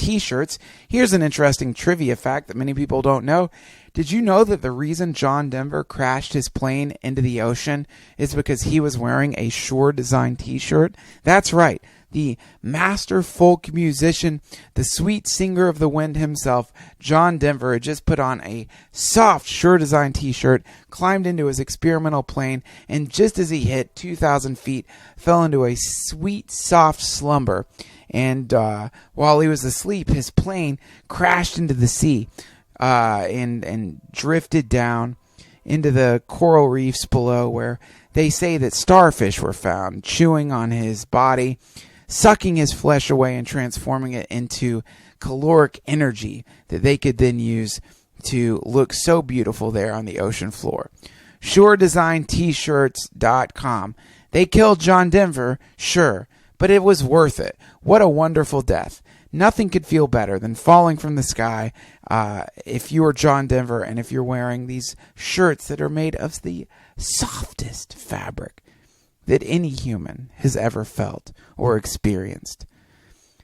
t-shirts. Here's an interesting trivia fact that many people don't know. Did you know that the reason John Denver crashed his plane into the ocean is because he was wearing a Shure design t-shirt? That's right. The master folk musician, the sweet singer of the wind himself, John Denver, had just put on a soft Shure design t-shirt, climbed into his experimental plane, and just as he hit 2,000 feet, fell into a sweet, soft slumber. And while he was asleep, his plane crashed into the sea. And drifted down into the coral reefs below, where they say that starfish were found, chewing on his body, sucking his flesh away and transforming it into caloric energy that they could then use to look so beautiful there on the ocean floor. SureDesignT-shirts.com. They killed John Denver, sure, but it was worth it. What a wonderful death. Nothing could feel better than falling from the sky if you are John Denver and if you're wearing these shirts that are made of the softest fabric that any human has ever felt or experienced.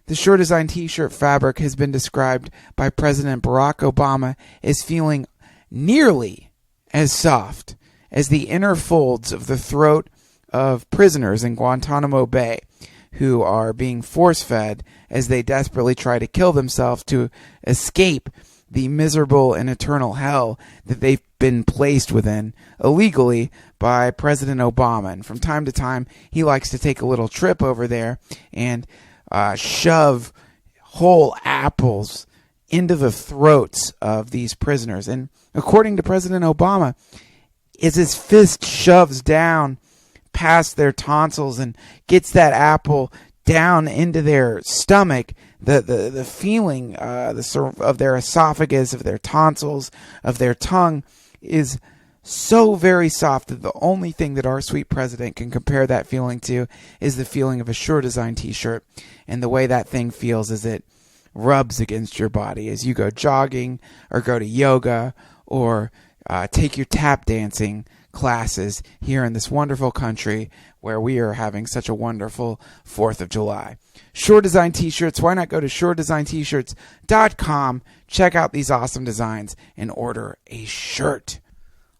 The Shure Design t-shirt fabric has been described by President Barack Obama as feeling nearly as soft as the inner folds of the throat of prisoners in Guantanamo Bay who are being force-fed as they desperately try to kill themselves to escape the miserable and eternal hell that they've been placed within illegally by President Obama. And from time to time, he likes to take a little trip over there and shove whole apples into the throats of these prisoners. And according to President Obama, as his fist shoves down past their tonsils and gets that apple down into their stomach, the feeling of their esophagus, of their tonsils, of their tongue is so very soft that the only thing that our sweet president can compare that feeling to is the feeling of a Shure Design t-shirt, and the way that thing feels as it rubs against your body as you go jogging or go to yoga or take your tap dancing classes here in this wonderful country where we are having such a wonderful 4th of July. Shure Design t-shirts. Why not go to SureDesignT-shirts.com, check out these awesome designs, and order a shirt.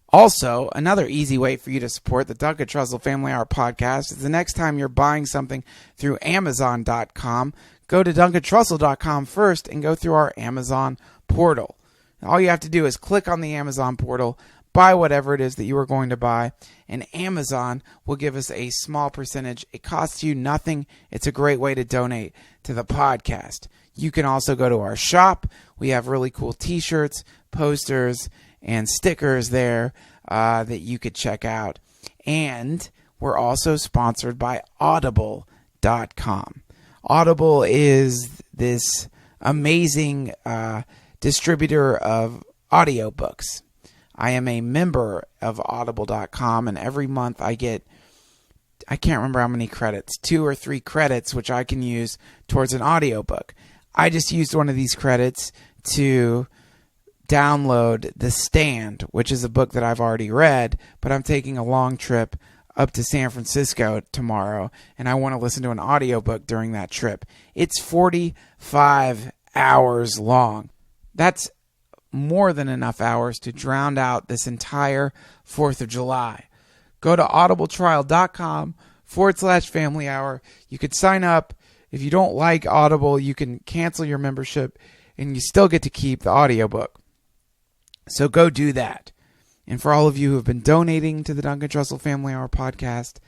Also, another easy way for you to support the Duncan Trussell Family Hour podcast is the next time you're buying something through Amazon.com, go to DuncanTrussell.com first and go through our Amazon portal. All you have to do is click on the Amazon portal, buy whatever it is that you are going to buy, and Amazon will give us a small percentage. It costs you nothing. It's a great way to donate to the podcast. You can also go to our shop. We have really cool t-shirts, posters, and stickers there that you could check out. And we're also sponsored by Audible.com. Audible is this amazing distributor of audiobooks. I am a member of Audible.com, and every month I can't remember how many credits, 2 or 3 credits, which I can use towards an audiobook. I just used one of these credits to download The Stand, which is a book that I've already read, but I'm taking a long trip up to San Francisco tomorrow, and I want to listen to an audiobook during that trip. It's 45 hours long. That's more than enough hours to drown out this entire 4th of July. Go to audibletrial.com/family hour. You could sign up. If you don't like Audible, you can cancel your membership and you still get to keep the audiobook. So go do that. And for all of you who have been donating to the Duncan Trussell Family Hour podcast,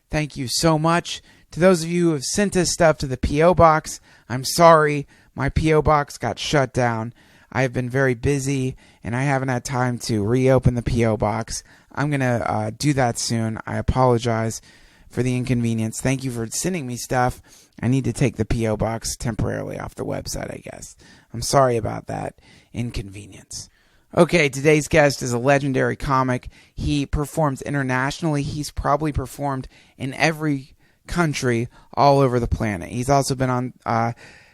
thank you so much. To those of you who have sent us stuff to the P.O. Box, I'm sorry. My P.O. Box got shut down. I have been very busy, and I haven't had time to reopen the P.O. Box. I'm going to do that soon. I apologize for the inconvenience. Thank you for sending me stuff. I need to take the P.O. Box temporarily off the website, I guess. I'm sorry about that inconvenience. Okay, today's guest is a legendary comic. He performs internationally. He's probably performed in every country all over the planet. He's also been on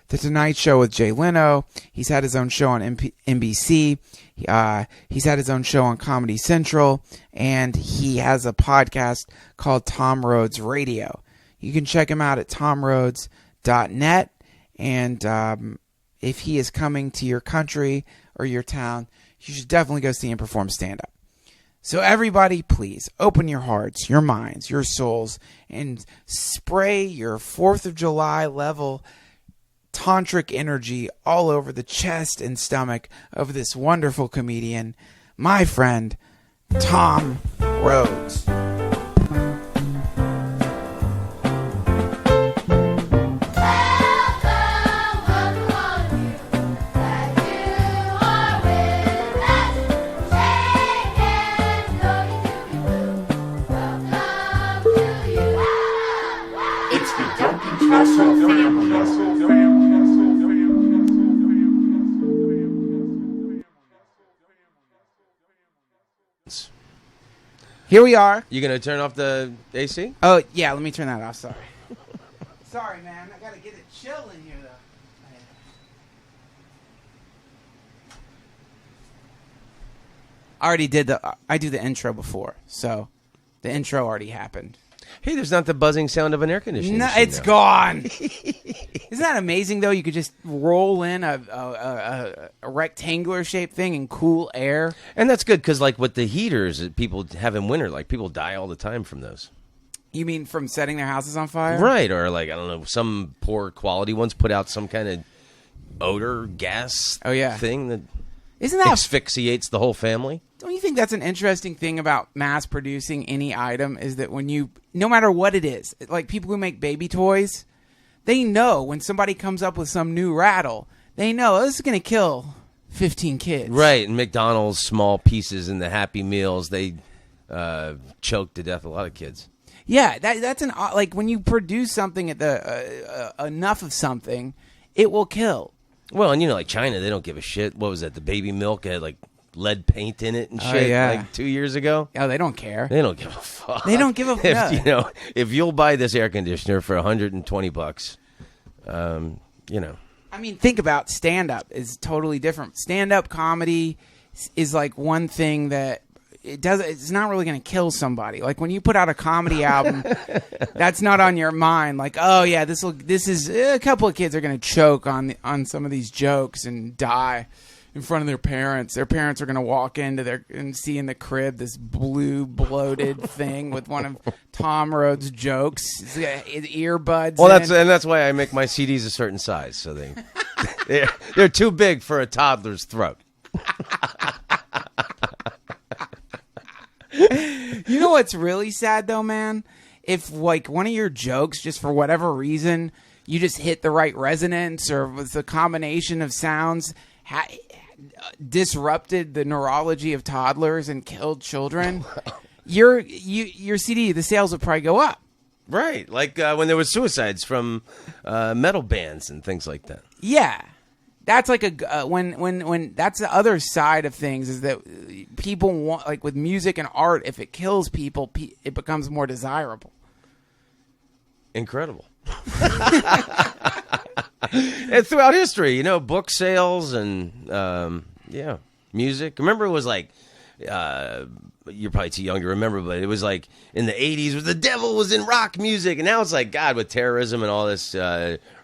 The Tonight Show with Jay Leno. He's had his own show on NBC. He's had his own show on Comedy Central. And he has a podcast called Tom Rhodes Radio. You can check him out at tomrhodes.net. And if he is coming to your country or your town, you should definitely go see him perform stand-up. So everybody, please, open your hearts, your minds, your souls, and spray your 4th of July level tantric energy all over the chest and stomach of this wonderful comedian, my friend, Tom Rhodes. It's the Duncan Trussell Family Hour. Here we are. You gonna turn off the AC? Oh, yeah, let me turn that off. Sorry. Sorry, man. I gotta get it chill in here, though. I do the intro before, so the intro already happened. Hey, there's not the buzzing sound of an air conditioning. No, it's gone. Isn't that amazing, though? You could just roll in a rectangular shaped thing in cool air. And that's good because, like, with the heaters that people have in winter, like, people die all the time from those. You mean from setting their houses on fire? Right, or, like, I don't know, some poor quality ones put out some kind of odor, gas thing that Isn't that asphyxiates the whole family. Don't you think that's an interesting thing about mass producing any item is that when you, no matter what it is, like people who make baby toys, they know when somebody comes up with some new rattle, they know this is going to kill 15 kids. Right, and McDonald's small pieces in the Happy Meals, they choke to death a lot of kids. Yeah, that's an, like when you produce something at the, enough of something, it will kill. Well, and you know, like China, they don't give a shit. What was that? The baby milk had like lead paint in it and shit like 2 years ago. Oh, they don't care. They don't give a fuck. They don't give a fuck. You know, if you'll buy this air conditioner for $120, you know. I mean, think about stand-up is totally different. Stand-up comedy is like one thing that it's not really going to kill somebody. Like when you put out a comedy album, that's not on your mind. Like, oh yeah, this is a couple of kids are going to choke on some of these jokes and die in front of their parents. Their parents are going to walk into and see in the crib this blue bloated thing with one of Tom Rhodes' jokes, earbuds. Well, that's why I make my CDs a certain size, so they're too big for a toddler's throat. You know what's really sad though, man? If like one of your jokes, just for whatever reason, you just hit the right resonance or with a combination of sounds disrupted the neurology of toddlers and killed children, your CD, the sales would probably go up. Right, like when there was suicides from metal bands and things like that. Yeah. That's like when that's the other side of things is that people want, like with music and art, if it kills people, it becomes more desirable. Incredible. And throughout history, you know, book sales and music. Remember, it was like you're probably too young to remember, but it was like in the 80s, the devil was in rock music, and now it's like God with terrorism and all this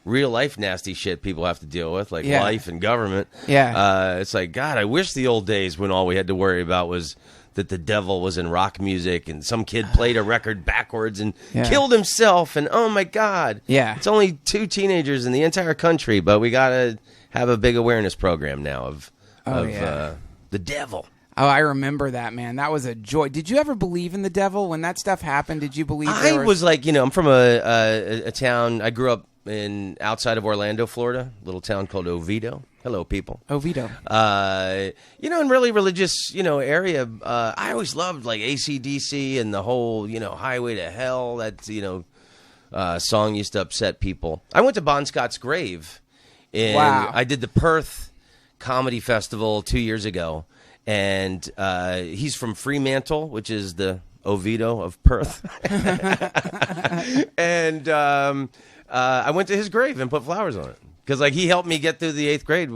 real life nasty shit people have to deal with, like life and government. Yeah, it's like God. I wish the old days when all we had to worry about was that the devil was in rock music and some kid played a record backwards and killed himself, and oh my God, it's only 2 teenagers in the entire country, but we gotta have a big awareness program now of the devil. Oh, I remember that, man. That was a joy. Did you ever believe in the devil when that stuff happened? Did you believe? I was like, you know, I'm from a town. I grew up outside of Orlando, Florida, a little town called Oviedo. Hello, people. Oviedo. You know, in really religious, you know, area. I always loved like AC/DC and the whole, you know, Highway to Hell. That, you know, song used to upset people. I went to Bon Scott's grave. I did the Perth Comedy Festival 2 years ago. And he's from Fremantle, which is the Oviedo of Perth. And I went to his grave and put flowers on it. Because like he helped me get through the 8th grade,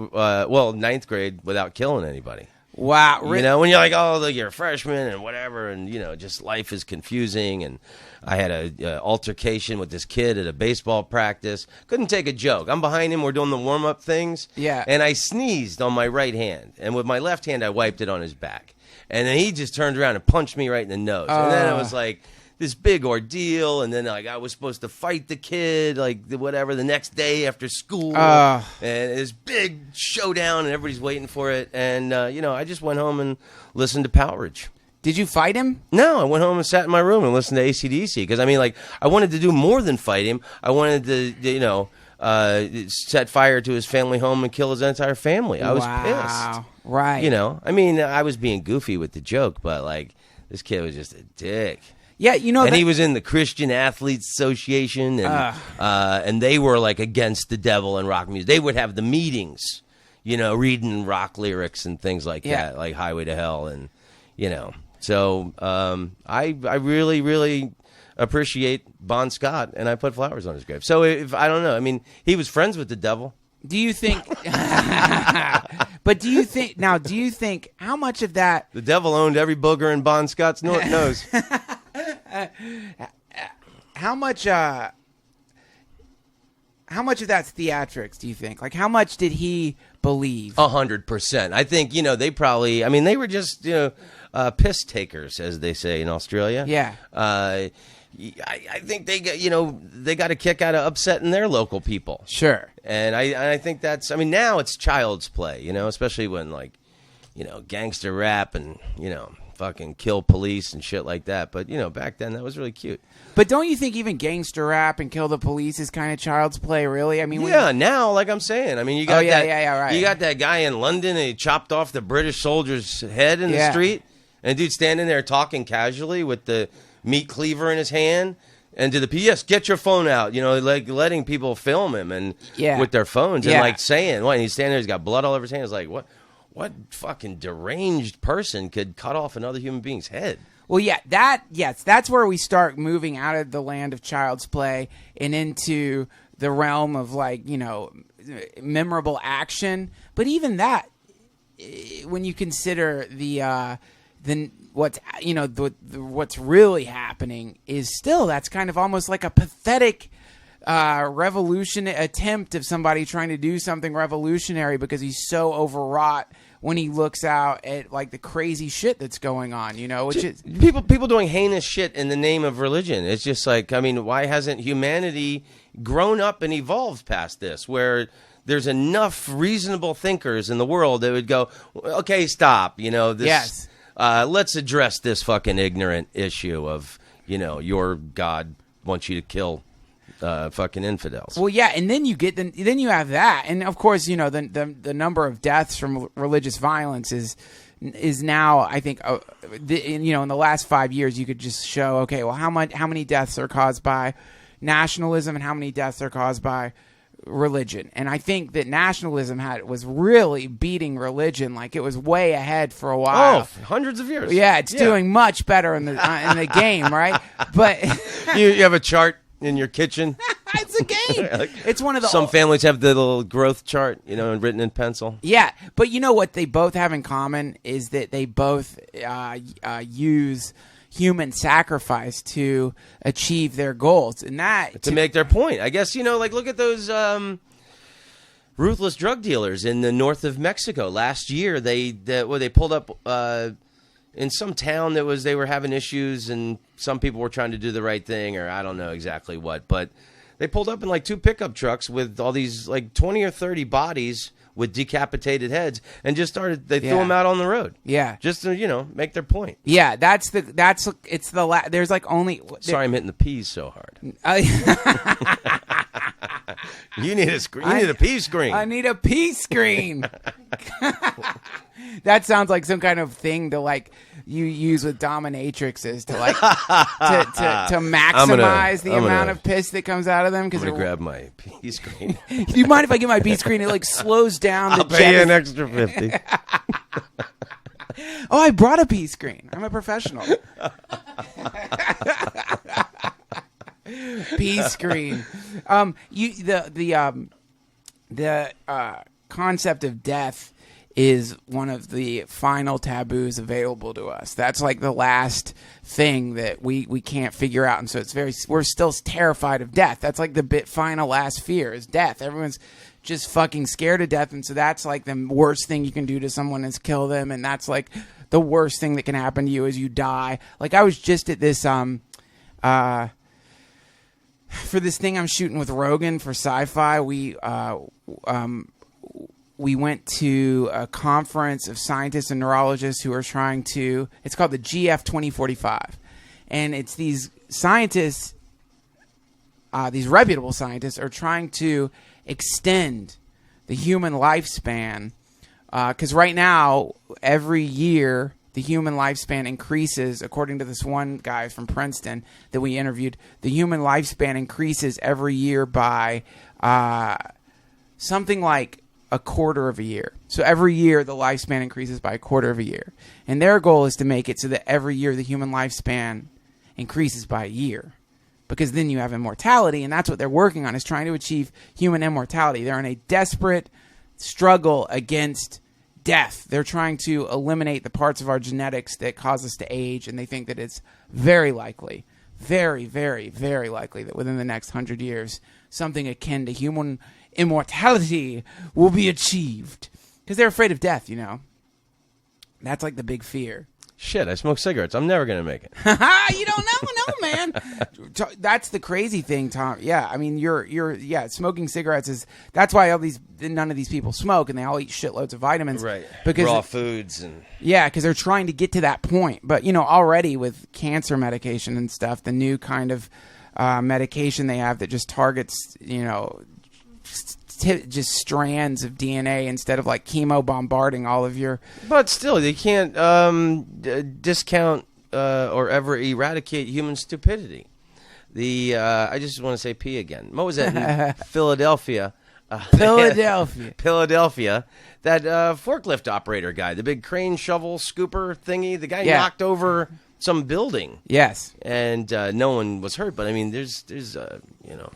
ninth grade, without killing anybody. Wow. You know, when you're like, oh, look, you're a freshman and whatever, and, you know, just life is confusing. And I had a altercation with this kid at a baseball practice. Couldn't take a joke. I'm behind him. We're doing the warm-up things. Yeah. And I sneezed on my right hand. And with my left hand, I wiped it on his back. And then he just turned around and punched me right in the nose. And then it was like this big ordeal, and then like I was supposed to fight the kid, like whatever, the next day after school, and this big showdown, and everybody's waiting for it. And you know, I just went home and listened to Powerage. Did you fight him? No, I went home and sat in my room and listened to AC/DC because I mean, like, I wanted to do more than fight him. I wanted to, you know, set fire to his family home and kill his entire family. I was pissed. Right. You know, I mean, I was being goofy with the joke, but like, this kid was just a dick. Yeah, you know, and he was in the Christian Athletes Association, and they were like against the devil and rock music. They would have the meetings, you know, reading rock lyrics and things like that, like Highway to Hell, and you know. So I really, really appreciate Bon Scott, and I put flowers on his grave. So if I don't know, I mean, he was friends with the devil. Do you think? But do you think now? Do you think how much of that? The devil owned every booger in Bon Scott's nose. How much of that's theatrics, do you think? Like, how much did he believe? 100%. I think, you know, they probably, I mean, they were just, you know, piss takers, as they say in Australia. Yeah. I think they got, you know, they got a kick out of upsetting their local people. Sure. And I think that's, I mean, now it's child's play, you know, especially when, like, you know, gangster rap and, you know, fucking kill police and shit like that. But, you know, back then that was really cute. But don't you think even gangster rap and kill the police is kind of child's play, really? I mean, yeah, now, like I'm saying, I mean, you got right. You got that guy in London and he chopped off the British soldier's head in the street, and a dude standing there talking casually with the meat cleaver in his hand. And to the PS, get your phone out, you know, like letting people film him and with their phones and like saying, what? And he's standing there, he's got blood all over his hand. It's like, what fucking deranged person could cut off another human being's head? Well, yeah, that's where we start moving out of the land of child's play and into the realm of, like, you know, memorable action. But even that, when you consider what's really happening is still, that's kind of almost like a pathetic revolution attempt of somebody trying to do something revolutionary because he's so overwrought when he looks out at, like, the crazy shit that's going on, you know, which is people doing heinous shit in the name of religion. It's just like, I mean, why hasn't humanity grown up and evolved past this, where there's enough reasonable thinkers in the world that would go, okay, stop, you know, this, let's address this fucking ignorant issue of, you know, your God wants you to kill fucking infidels. Well, yeah, and then then you have that, and of course, you know, the number of deaths from religious violence is now, I think, you know, in the last 5 years, you could just show, okay, well, how many deaths are caused by nationalism and how many deaths are caused by religion. And I think that nationalism was really beating religion, like it was way ahead for a while. Oh, hundreds of years. Yeah, it's doing much better in the game, right? But you have a chart in your kitchen. It's a game. Like, it's one of the some families have the little growth chart, you know, written in pencil. Yeah, but you know what they both have in common is that they both use human sacrifice to achieve their goals, and that to make their point. I guess, you know, like, look at those ruthless drug dealers in the north of Mexico. Last year, they pulled up in some town they were having issues, and some people were trying to do the right thing, or I don't know exactly what, but they pulled up in like 2 pickup trucks with all these like 20 or 30 bodies with decapitated heads, and just threw them out on the road. Yeah, just to, you know, make their point. Yeah, there's like only. Sorry, I'm hitting the P's so hard. You need a screen. You need a P screen. I need a P screen. That sounds like some kind of thing to, like, you use with dominatrixes to, like, to maximize the amount of piss that comes out of them. I'm gonna grab my P screen. Do you mind if I get my P screen? It, like, slows down. I'll pay you an extra 50. Oh, I brought a P screen. I'm a professional. P screen. The concept of death is one of the final taboos available to us. That's like the last thing that we can't figure out. And so we're still terrified of death. That's like the final last fear is death. Everyone's just fucking scared of death. And so that's like the worst thing you can do to someone is kill them. And that's like the worst thing that can happen to you is you die. Like I was just at this, for this thing I'm shooting with Rogan for Sci-Fi, we went to a conference of scientists and neurologists who are trying to, it's called the GF 2045. And it's these scientists, these reputable scientists are trying to extend the human lifespan. Because right now, every year, the human lifespan increases, according to this one guy from Princeton that we interviewed, the human lifespan increases every year by something like a quarter of a year. So every year the lifespan increases by a quarter of a year. And their goal is to make it so that every year the human lifespan increases by a year. Because then you have immortality, and that's what they're working on, is trying to achieve human immortality. They're in a desperate struggle against death. They're trying to eliminate the parts of our genetics that cause us to age, and they think that it's very likely, very, very, very likely that within the next 100 years, something akin to human immortality will be achieved. Because they're afraid of death, you know. That's like the big fear. Shit, I smoke cigarettes. I'm never going to make it. You don't know, no, man. That's the crazy thing, Tom. Yeah, I mean, smoking cigarettes is, that's why none of these people smoke, and they all eat shitloads of vitamins. Right. Because raw foods. And yeah, because they're trying to get to that point. But, you know, already with cancer medication and stuff, the new kind of medication they have that just targets, you know, just strands of DNA instead of like chemo bombarding all of your. But still, they can't discount or ever eradicate human stupidity. I just want to say P again. What was that in Philadelphia? Philadelphia. That forklift operator guy, the big crane shovel scooper thingy. The guy knocked over some building. Yes, and no one was hurt. But I mean, there's you know.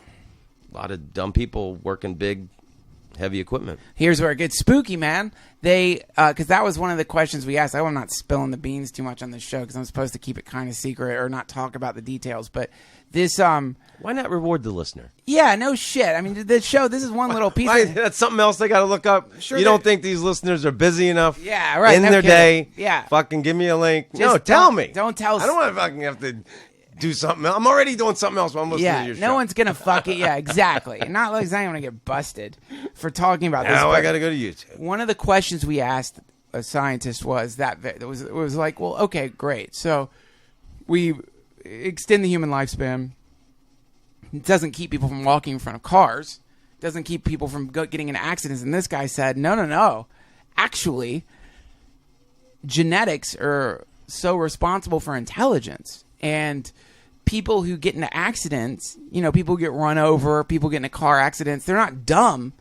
A lot of dumb people working big, heavy equipment. Here's where it gets spooky, man. Because that was one of the questions we asked. I'm not spilling the beans too much on this show because I'm supposed to keep it kind of secret or not talk about the details. But this, why not reward the listener? Yeah, no shit. I mean, the show. This is one little piece. That's something else they got to look up. Sure, you don't think these listeners are busy enough? Yeah, right. In their day. Yeah. Fucking give me a link. Just tell me. Don't tell. I don't want to fucking have to do something else. I'm already doing something else while I'm listening to your show. No one's going to fuck it. Yeah, exactly. And not like I'm going to get busted for talking about this. Now I got to go to YouTube. One of the questions we asked a scientist was it was like, well, okay, great. So we extend the human lifespan. It doesn't keep people from walking in front of cars. It doesn't keep people from getting in accidents. And this guy said, no. Actually, genetics are so responsible for intelligence. And people who get into accidents, you know, people who get run over, people get into car accidents, they're not dumb,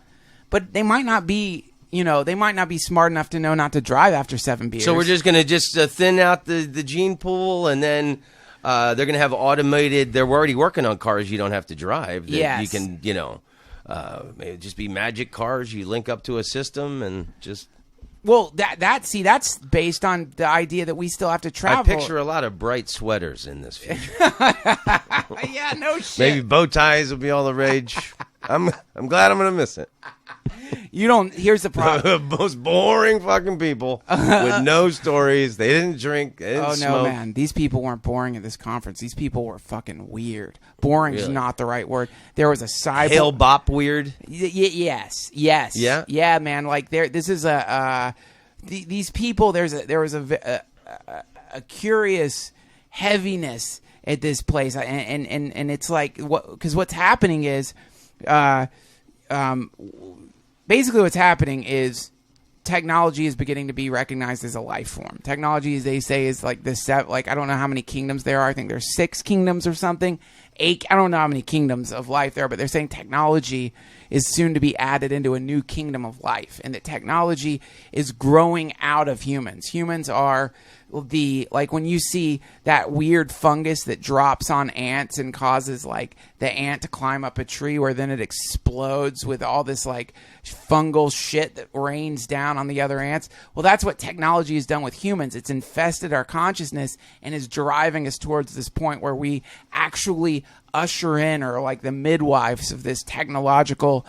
but they might not be, you know, they might not be smart enough to know not to drive after 7 beers. So we're just going to thin out the gene pool, and then they're going to have automated, they're already working on cars you don't have to drive. Yes. You can, you know, maybe just be magic cars. You link up to a system and just... Well, that's based on the idea that we still have to travel. I picture a lot of bright sweaters in this future. Yeah, no shit. Maybe bow ties will be all the rage. I'm glad I'm going to miss it. You don't. Here's the problem. The most boring fucking people with no stories. They didn't drink. They didn't smoke. No, man. These people weren't boring at this conference. These people were fucking weird. Boring is not the right word. There was a cyborg. Hail bop weird. Yes. Yeah. Yeah, man. Like this is these people. There was a curious heaviness at this place, and it's like because what's happening is. Basically what's happening is technology is beginning to be recognized as a life form. Technology, as they say, is like I don't know how many kingdoms there are. I think there's 6 kingdoms or something. 8, I don't know how many kingdoms of life there are, but they're saying technology is soon to be added into a new kingdom of life, and that technology is growing out of humans. Humans are like when you see that weird fungus that drops on ants and causes like the ant to climb up a tree where then it explodes with all this like fungal shit that rains down on the other ants. Well, that's what technology has done with humans. It's infested our consciousness and is driving us towards this point where we actually usher in, or like the midwives of this technological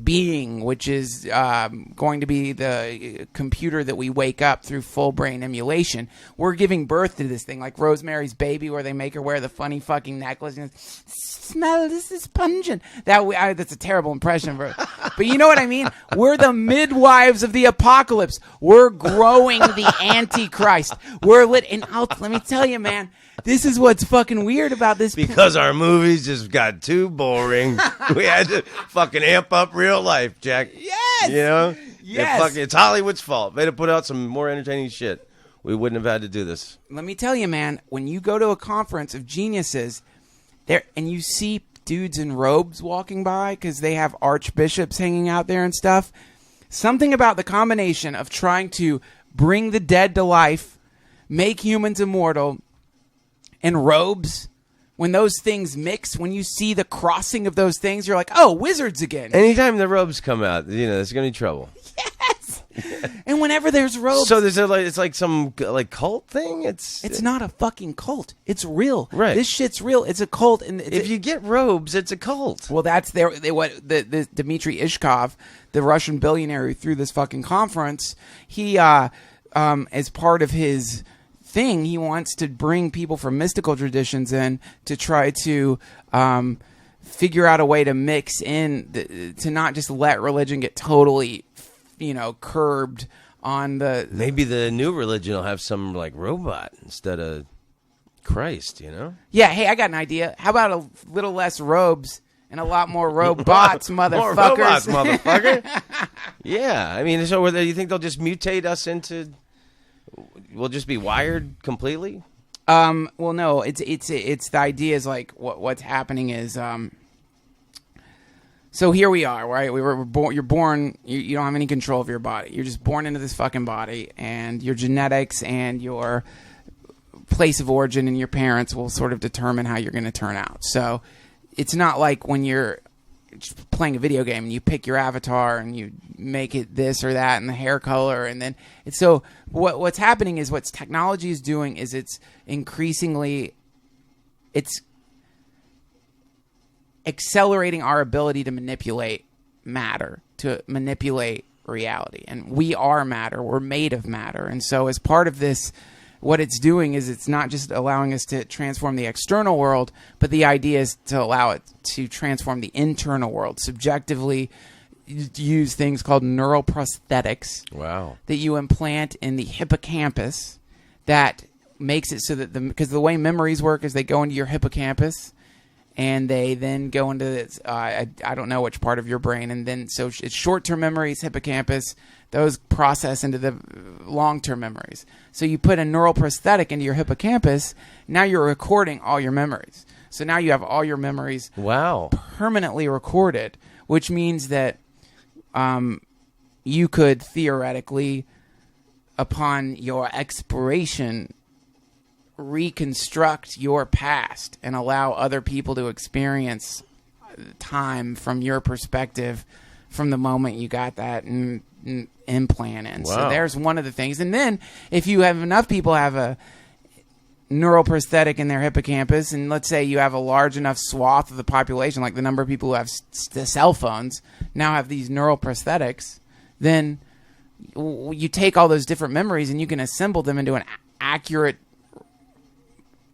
being, which is going to be the computer that we wake up through full brain emulation. We're giving birth to this thing, like Rosemary's Baby, where they make her wear the funny fucking necklace and smell, this is pungent. That's a terrible impression of her. But you know what I mean? We're the midwives of the apocalypse. We're growing the Antichrist. We're lit. And let me tell you, man, this is what's fucking weird about this. Because our movies just got too boring. We had to fucking amp up real life, Jack. Yes! You know? Yes! It's Hollywood's fault. They had to put out some more entertaining shit. We wouldn't have had to do this. Let me tell you, man, when you go to a conference of geniuses there and you see dudes in robes walking by because they have archbishops hanging out there and stuff, something about the combination of trying to bring the dead to life, make humans immortal, and robes, when those things mix, when you see the crossing of those things, you're like, oh, wizards again. Anytime the robes come out, there's going to be trouble. Yes. And whenever there's robes. So it's like some like cult thing? It's not a fucking cult. It's real. Right. This shit's real. It's a cult. And if you get robes, it's a cult. Well, that's the Dmitry Ishkov, the Russian billionaire who threw this fucking conference, he, as part of his thing, he wants to bring people from mystical traditions in to try to figure out a way to mix in, to not just let religion get totally, curbed on the... Maybe the new religion will have some, like, robot instead of Christ, Yeah, hey, I got an idea. How about a little less robes and a lot more robots, motherfuckers? More robots, motherfucker. Yeah, I mean, so you think they'll just mutate us into... We'll just be wired completely? Well, no. It's the idea is like what's happening is so here we are, right? We're born. You're born. You don't have any control of your body. You're just born into this fucking body, and your genetics and your place of origin and your parents will sort of determine how you're going to turn out. So it's not like when you're playing a video game and you pick your avatar and you make it this or that and the hair color, and then so what's happening is what technology is doing is it's accelerating our ability to manipulate matter, to manipulate reality. And we are matter. We're made of matter. And so as part of this, what it's doing is it's not just allowing us to transform the external world, but the idea is to allow it to transform the internal world. Subjectively use things called neural prosthetics. Wow. That you implant in the hippocampus that makes it so that because the way memories work is they go into your hippocampus and they then go into this, I don't know which part of your brain, and then so it's short-term memories, hippocampus, those process into the long-term memories. So you put a neural prosthetic into your hippocampus, now you're recording all your memories. So now you have all your memories permanently recorded, which means that you could theoretically, upon your expiration, reconstruct your past and allow other people to experience time from your perspective from the moment you got that implant in. Wow. So there's one of the things. And then if you have enough people have a neural prosthetic in their hippocampus, and let's say you have a large enough swath of the population, like the number of people who have cell phones now have these neural prosthetics, then you take all those different memories and you can assemble them into an accurate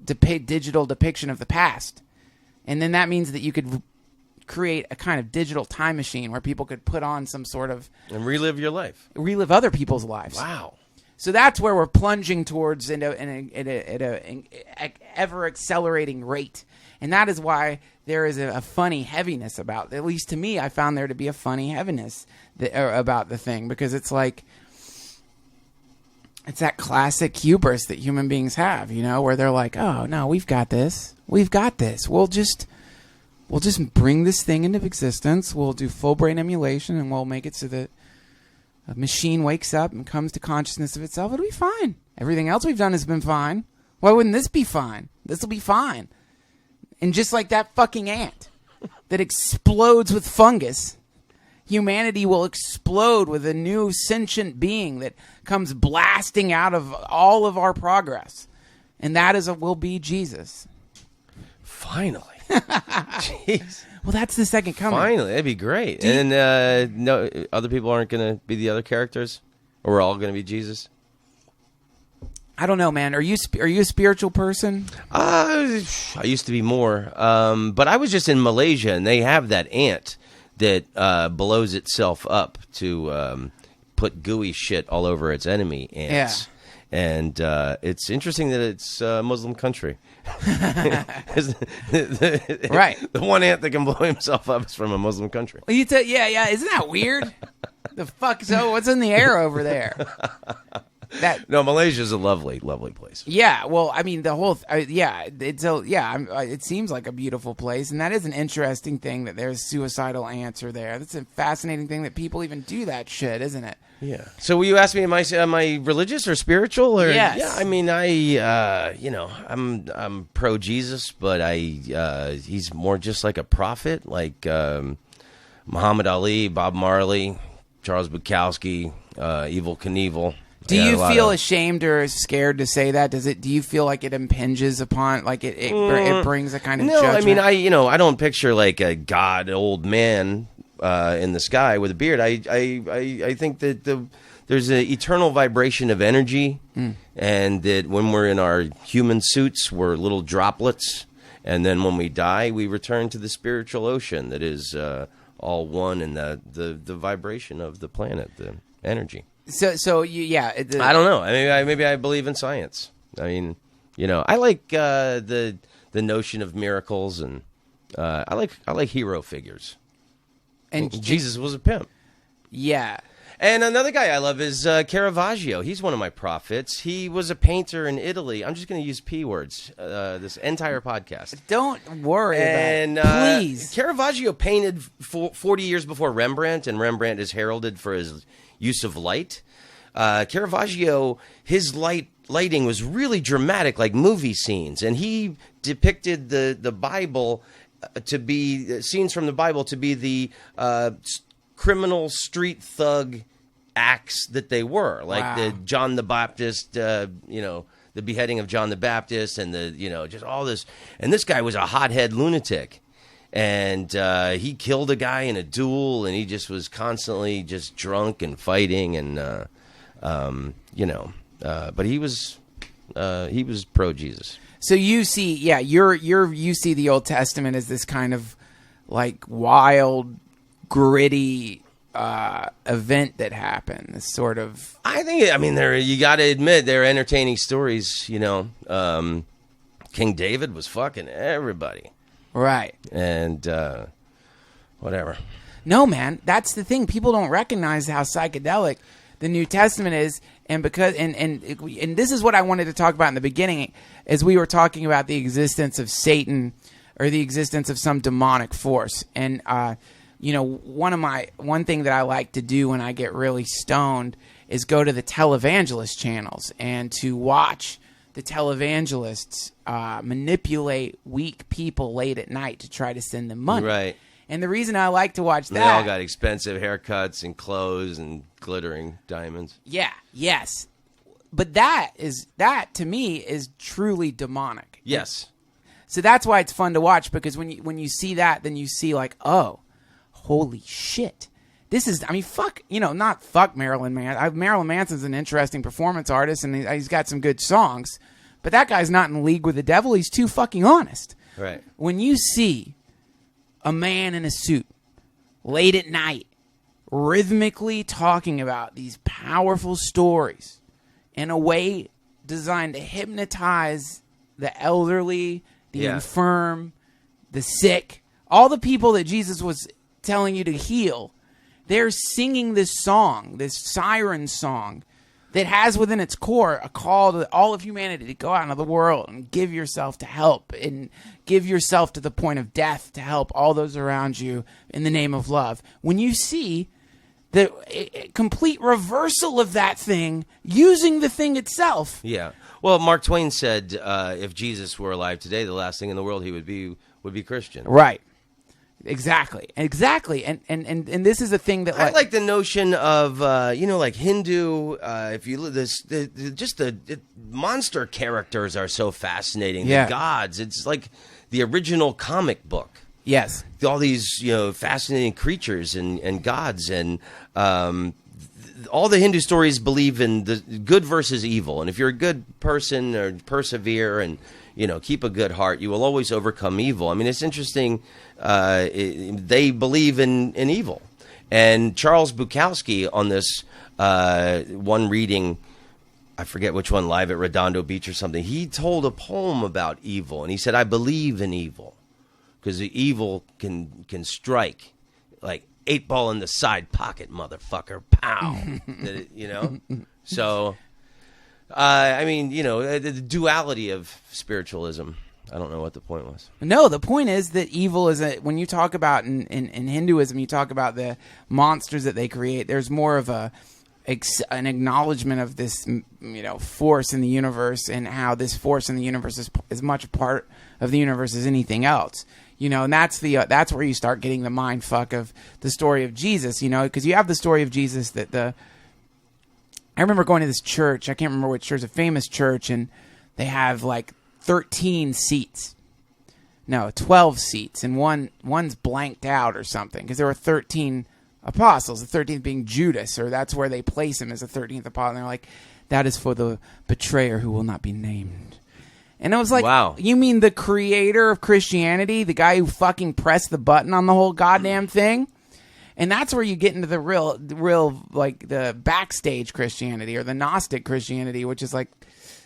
digital depiction of the past. And then that means that you could create a kind of digital time machine where people could put on some sort of... And relive your life. Relive other people's lives. Wow. So that's where we're plunging towards at an ever-accelerating rate. And that is why there is a funny heaviness about, at least to me, I found there to be a funny heaviness about the thing. Because it's like... It's that classic hubris that human beings have, where they're like, oh, no, we've got this. We've got this. We'll just bring this thing into existence. We'll do full brain emulation, and we'll make it so that a machine wakes up and comes to consciousness of itself. It'll be fine. Everything else we've done has been fine. Why wouldn't this be fine? This will be fine. And just like that fucking ant that explodes with fungus, humanity will explode with a new sentient being that comes blasting out of all of our progress. And that will be Jesus. Finally. Jeez. Well, that's the second coming. Finally. That'd be great. And no, other people aren't going to be the other characters? Or we're all going to be Jesus? I don't know, man. Are you a spiritual person? I used to be more. But I was just in Malaysia, and they have that ant that blows itself up to put gooey shit all over its enemy ants. Yeah. And it's interesting that it's a Muslim country. Right. The one ant that can blow himself up is from a Muslim country. Well, yeah. Isn't that weird? The fuck? So what's in the air over there? No, Malaysia's a lovely, lovely place. Yeah, well, I mean, the whole, it seems like a beautiful place, and that is an interesting thing that there's suicidal ants are there. That's a fascinating thing that people even do that shit, isn't it? Yeah. So will you ask me, am I religious or spiritual? Or, yes. Yeah, I mean, I'm pro Jesus, but he's more just like a prophet, like Muhammad Ali, Bob Marley, Charles Bukowski, Evel Knievel. Do you feel ashamed or scared to say that? Do you feel like it impinges upon, like it brings a kind of judgment? I mean, I don't picture like a god old man in the sky with a beard. I think that there's an eternal vibration of energy, and that when we're in our human suits, we're little droplets, and then when we die, we return to the spiritual ocean that is all one in the vibration of the planet, the energy. So yeah. I don't know. I mean, maybe I believe in science. I mean, I like the notion of miracles, and I like hero figures. And Jesus was a pimp. Yeah. And another guy I love is Caravaggio. He's one of my prophets. He was a painter in Italy. I'm just going to use P words this entire podcast. Don't worry about it. Please. Caravaggio painted 40 years before Rembrandt, and Rembrandt is heralded for his use of light. Caravaggio, his lighting was really dramatic, like movie scenes, and he depicted the Bible to be scenes from the Bible to be the criminal street thug acts that they were, like the John the Baptist, the beheading of John the Baptist, and just all this. And this guy was a hothead lunatic. And he killed a guy in a duel, and he just was constantly just drunk and fighting, and but he was pro Jesus. So you see, you see the Old Testament as this kind of like wild, gritty event that happened. This sort of. You got to admit they're entertaining stories. King David was fucking everybody. Right. And whatever. No, man, that's the thing. People don't recognize how psychedelic the New Testament is, and because and this is what I wanted to talk about in the beginning, as we were talking about the existence of Satan or the existence of some demonic force. And one thing that I like to do when I get really stoned is go to the televangelist channels and to watch the televangelists manipulate weak people late at night to try to send them money. Right. And the reason I like to watch that... They all got expensive haircuts and clothes and glittering diamonds. Yeah, yes. But that to me is truly demonic. Yes. So that's why it's fun to watch, because when you see that, then you see like, oh, holy shit. This is, not fuck Marilyn Manson. Marilyn Manson's an interesting performance artist, and he's got some good songs. But that guy's not in league with the devil. He's too fucking honest. Right. When you see a man in a suit late at night rhythmically talking about these powerful stories in a way designed to hypnotize the elderly, the infirm, the sick, all the people that Jesus was telling you to heal, they're singing this song, this siren song, that has within its core a call to all of humanity to go out into the world and give yourself to help, and give yourself to the point of death to help all those around you in the name of love. When you see the complete reversal of that thing using the thing itself. Yeah. Well, Mark Twain said if Jesus were alive today, the last thing in the world he would be Christian. Right. Exactly. And this is a thing that I like the notion of like Hindu. If you look, the monster characters are so fascinating. Yeah. The gods. It's like the original comic book. Yes. All these fascinating creatures and gods and all the Hindu stories believe in the good versus evil. And if you're a good person or persevere and keep a good heart, you will always overcome evil. I mean, it's interesting. They believe in evil. And Charles Bukowski on this one reading, I forget which one, live at Redondo Beach or something, he told a poem about evil. And he said, I believe in evil because the evil can strike like 8-ball in the side pocket, motherfucker. Pow. So, the duality of spiritualism. I don't know what the point was. No, the point is that evil is when you talk about in Hinduism, you talk about the monsters that they create. There's more of an acknowledgement of this, force in the universe and how this force in the universe is as much a part of the universe as anything else. And that's where you start getting the mind fuck of the story of Jesus. Because you have the story of Jesus I remember going to this church. I can't remember which church, a famous church, and they have like 13 seats. No, 12 seats, and one's blanked out or something because there were 13 apostles. The 13th being Judas, or that's where they place him as the 13th apostle. And they're like, that is for the betrayer who will not be named. And I was like, wow. You mean the creator of Christianity, the guy who fucking pressed the button on the whole goddamn thing? And that's where you get into the real, like, the backstage Christianity or the Gnostic Christianity, which is like,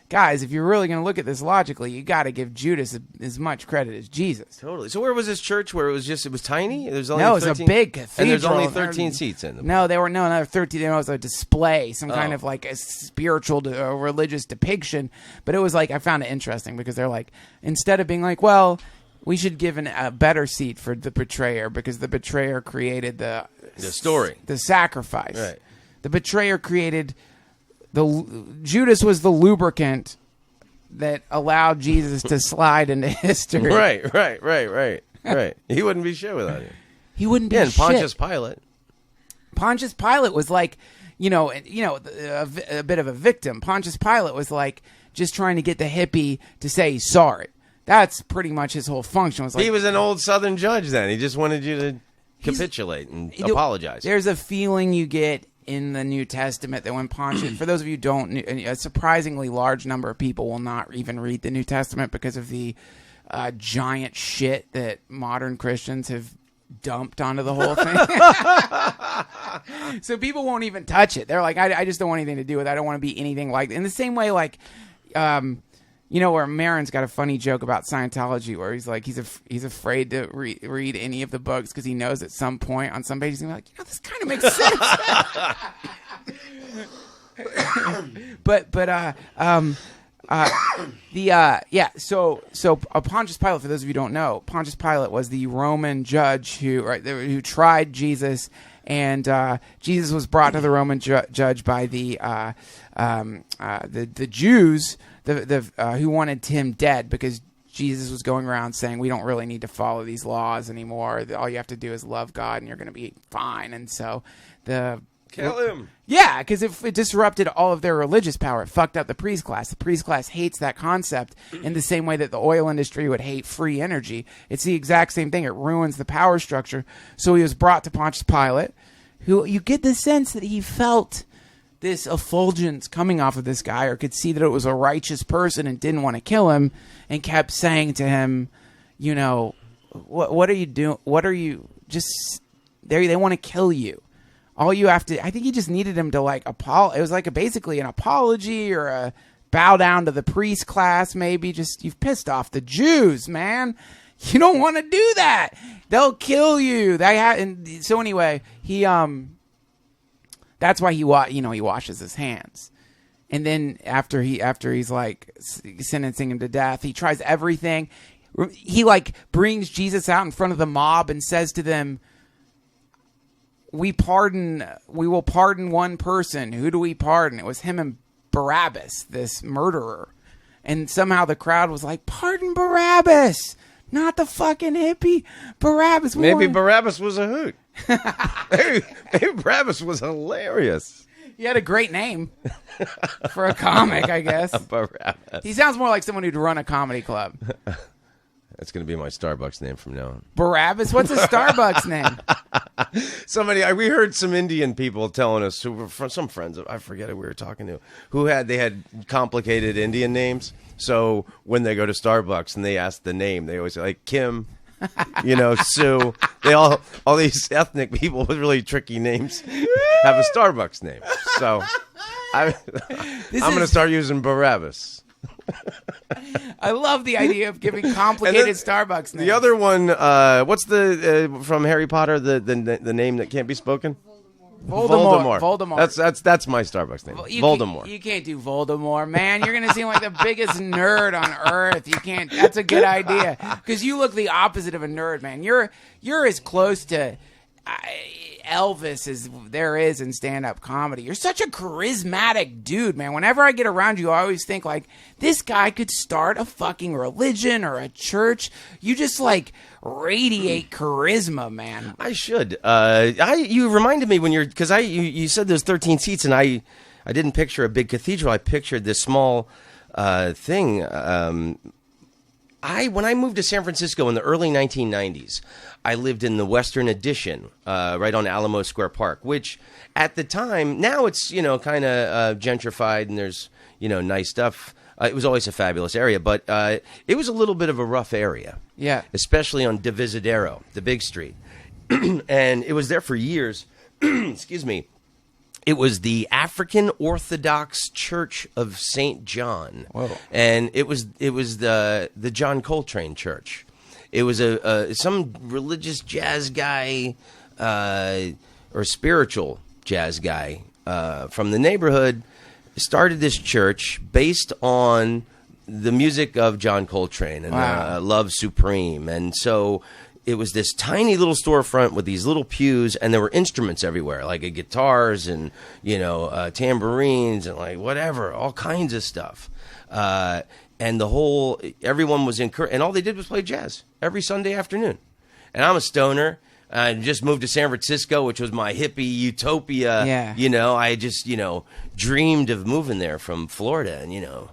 guys, if you're really going to look at this logically, you got to give Judas as much credit as Jesus. Totally. So where was this church where it was tiny? There's only no, it was a big cathedral. And there's only 13 seats in them. No, there were another 13. There was a display, some kind of like a spiritual, religious depiction. But it was like, I found it interesting because they're like, instead of being like, well, we should give a better seat for the betrayer because the betrayer created the story, the sacrifice. Right. The betrayer created Judas was the lubricant that allowed Jesus to slide into history. Right. He wouldn't be shit without him. He wouldn't be and shit. Pontius Pilate. Pontius Pilate was like, a bit of a victim. Pontius Pilate was like just trying to get the hippie to say sorry. That's pretty much his whole function. Was like, he was an old Southern judge then. He just wanted you to capitulate and apologize. There's a feeling you get in the New Testament that when Pontius, for those of you who don't, a surprisingly large number of people will not even read the New Testament because of the giant shit that modern Christians have dumped onto the whole thing. So people won't even touch it. They're like, I just don't want anything to do with it. I don't want to be anything like in the same way, like, where Maron's got a funny joke about Scientology where he's like, he's afraid to read any of the books because he knows at some point on some page he's going to be like, this kind of makes sense. So Pontius Pilate, for those of you who don't know, Pontius Pilate was the Roman judge who tried Jesus, and Jesus was brought to the Roman judge by the Jews, who wanted him dead because Jesus was going around saying we don't really need to follow these laws anymore. All you have to do is love God, and you're going to be fine. And so kill him. Yeah, because it disrupted all of their religious power. It fucked up the priest class. The priest class hates that concept in the same way that the oil industry would hate free energy. It's the exact same thing. It ruins the power structure. So he was brought to Pontius Pilate, who you get the sense that he felt this effulgence coming off of this guy, or could see that it was a righteous person and didn't want to kill him, and kept saying to him, what are you doing? What are you just there? They want to kill you. All you have to, I think he just needed him to it was like basically an apology or a bow down to the priest class, maybe. Just, you've pissed off the Jews, man. You don't want to do that. They'll kill you. So anyway, he that's why he washes his hands. And then after he's like sentencing him to death, he tries everything. He brings Jesus out in front of the mob and says to them, we will pardon one person. Who do we pardon? It was him and Barabbas, this murderer. And somehow the crowd was like, pardon Barabbas, not the fucking hippie Barabbas. Maybe Barabbas was a hoot. maybe Barabbas was hilarious. He had a great name for a comic, I guess. Barabbas. He sounds more like someone who'd run a comedy club. That's going to be my Starbucks name from now on. Barabbas? What's a Starbucks name? We heard some Indian people telling us, some friends, I forget who we were talking to, they had complicated Indian names. So when they go to Starbucks and they ask the name, they always say like Kim, Sue. They all these ethnic people with really tricky names have a Starbucks name. So I'm going to start using Barabbas. I love the idea of giving complicated Starbucks names. The other one, what's the from Harry Potter? The name that can't be spoken. Voldemort. That's my Starbucks name. Voldemort. You can't do Voldemort, man. You're gonna seem like the biggest nerd on earth. You can't. That's a good idea because you look the opposite of a nerd, man. You're as close to Elvis as there is in stand-up comedy. You're such a charismatic dude, man. Whenever I get around you, I always think like this guy could start a fucking religion or a church. You just like radiate charisma, man. I should. You reminded me when you said there's 13 seats, and I didn't picture a big cathedral. I pictured this small thing. When I moved to San Francisco in the early 1990s, I lived in the Western Addition, right on Alamo Square Park, which at the time, now it's, kind of gentrified and there's, nice stuff. It was always a fabulous area, but it was a little bit of a rough area. Yeah. Especially on Divisadero, the big street. And it was there for years. Excuse me. It was the African Orthodox Church of St. John. Whoa. And it was the John Coltrane Church. It was some religious jazz guy or spiritual jazz guy from the neighborhood started this church based on the music of John Coltrane and Love Supreme. And so it was this tiny little storefront with these little pews, and there were instruments everywhere, like guitars and, tambourines and like whatever, all kinds of stuff. And everyone was encouraged, and all they did was play jazz every Sunday afternoon. And I'm a stoner. I just moved to San Francisco, which was my hippie utopia. Yeah. I just, dreamed of moving there from Florida and,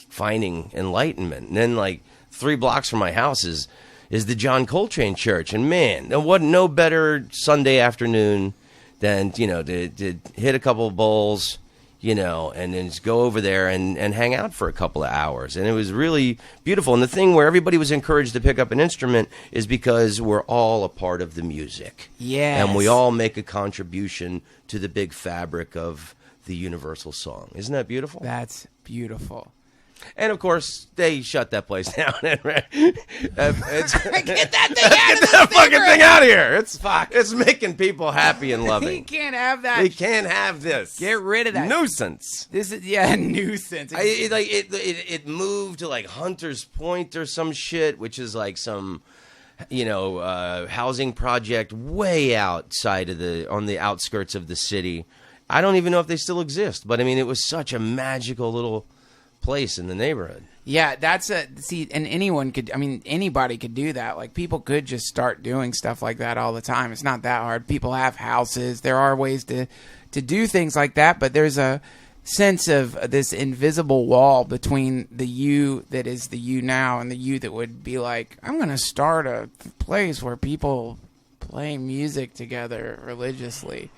finding enlightenment. And then like 3 blocks from my house is the John Coltrane Church. And man, there wasn't no better Sunday afternoon than, to hit a couple of bowls, and then just go over there and hang out for a couple of hours. And it was really beautiful. And the thing where everybody was encouraged to pick up an instrument is because we're all a part of the music. Yes. And we all make a contribution to the big fabric of the universal song. Isn't that beautiful? That's beautiful. And of course, they shut that place down. Get that fucking thing out of here! It's making people happy and loving. You can't have that. We can't have this. Get rid of that nuisance. This is nuisance. It moved to like Hunter's Point or some shit, which is like some housing project way outside on the outskirts of the city. I don't even know if they still exist, but I mean, it was such a magical little place in the neighborhood. Yeah, and anybody could do that. Like, people could just start doing stuff like that all the time. It's not that hard. People have houses. There are ways to do things like that, but there's a sense of this invisible wall between the you that is the you now and the you that would be like, I'm going to start a place where people play music together religiously.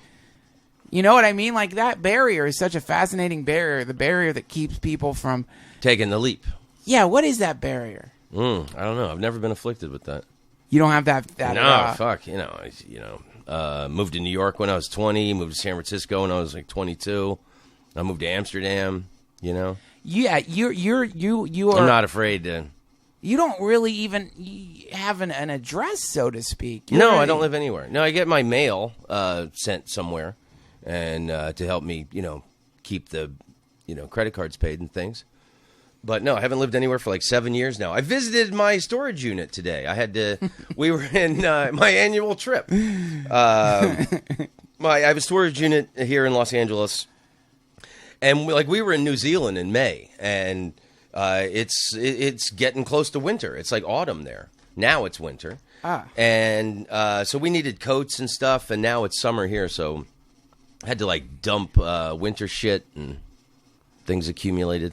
You know what I mean? Like, that barrier is such a fascinating barrier. The barrier that keeps people from taking the leap. Yeah, what is that barrier? I don't know. I've never been afflicted with that. You don't have that. No, fuck. Moved to New York when I was 20. Moved to San Francisco when I was like 22. I moved to Amsterdam. Yeah, you are. I'm not afraid to. You don't really even have an address, so to speak. I don't live anywhere. No, I get my mail sent somewhere. And to help me, keep the, credit cards paid and things. But no, I haven't lived anywhere for like 7 years now. I visited my storage unit today. I had to. We were in my annual trip. I have a storage unit here in Los Angeles, and we were in New Zealand in May, and it's getting close to winter. It's like autumn there. Now it's winter. And so we needed coats and stuff, and now it's summer here, so I had to like dump winter shit and things accumulated.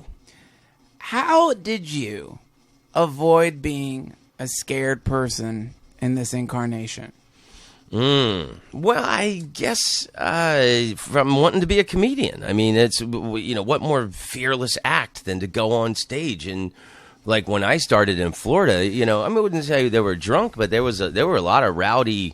How did you avoid being a scared person in this incarnation? Well, I guess from wanting to be a comedian. I mean, it's, what more fearless act than to go on stage. And like when I started in Florida, I wouldn't say they were drunk, but there were a lot of rowdy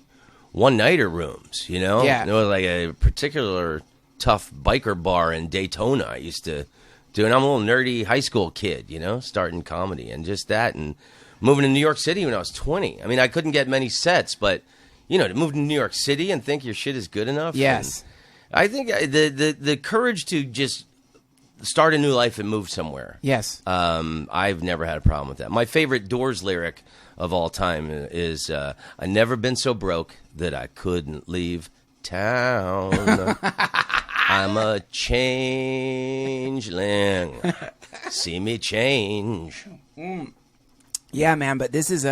one-nighter rooms, Yeah. There was like a particular tough biker bar in Daytona I used to do. And I'm a little nerdy high school kid, starting comedy and just that. And moving to New York City when I was 20. I mean, I couldn't get many sets, but, to move to New York City and think your shit is good enough. Yes. I think the courage to just start a new life and move somewhere. Yes. I've never had a problem with that. My favorite Doors lyric of all time is, I never been so broke that I couldn't leave town. I'm a changeling. See me change. Yeah, man, but this is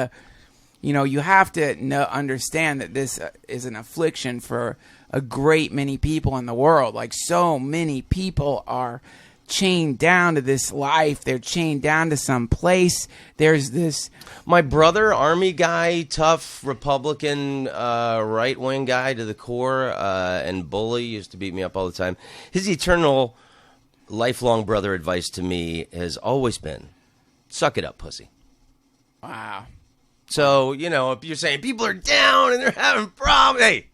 you have to understand that this is an affliction for a great many people in the world. Like, so many people are chained down to this life. They're chained down to some place. There's this... My brother, Army guy, tough Republican, right-wing guy to the core, and bully, used to beat me up all the time. His eternal, lifelong brother advice to me has always been, suck it up, pussy. Wow. So, if you're saying people are down and they're having problems, hey,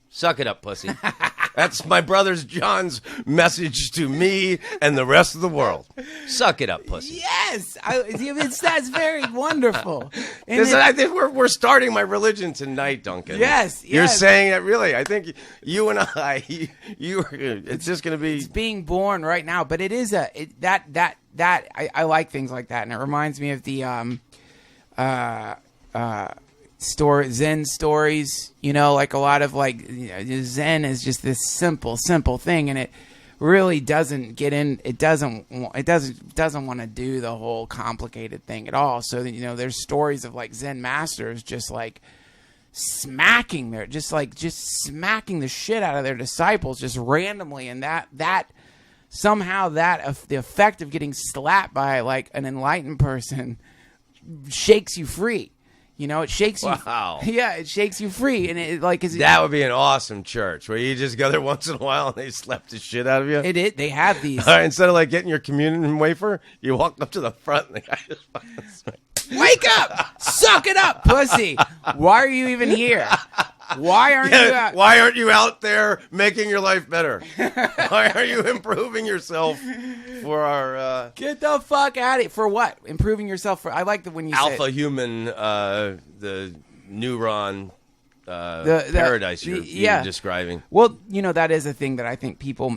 suck it up, pussy. That's my brother's John's message to me and the rest of the world. Suck it up, pussy. Yes, that's very wonderful. And I think we're starting my religion tonight, Duncan. Yes, you're saying that really. I think you and I, it's just going to be. It's being born right now, but it is I like things like that, and it reminds me of the Zen stories, like a lot of Zen is just this simple thing, and it really doesn't get in. It doesn't want to do the whole complicated thing at all. So there's stories of Zen masters just smacking the shit out of their disciples just randomly, and that somehow the effect of getting slapped by an enlightened person shakes you free. It shakes you. Wow. Yeah, it shakes you free, and that would be an awesome church where you just go there once in a while and they slap the shit out of you. They have these. Instead of getting your communion wafer, you walk up to the front and the guy just fucking wake up, suck it up, pussy. Why are you even here? Why aren't you out? Why aren't you out there making your life better? Why are you improving yourself for our... Get the fuck out of it. For what? Improving yourself for... I like when you alpha say... human, the neuron paradise you're describing. Well, that is a thing that I think people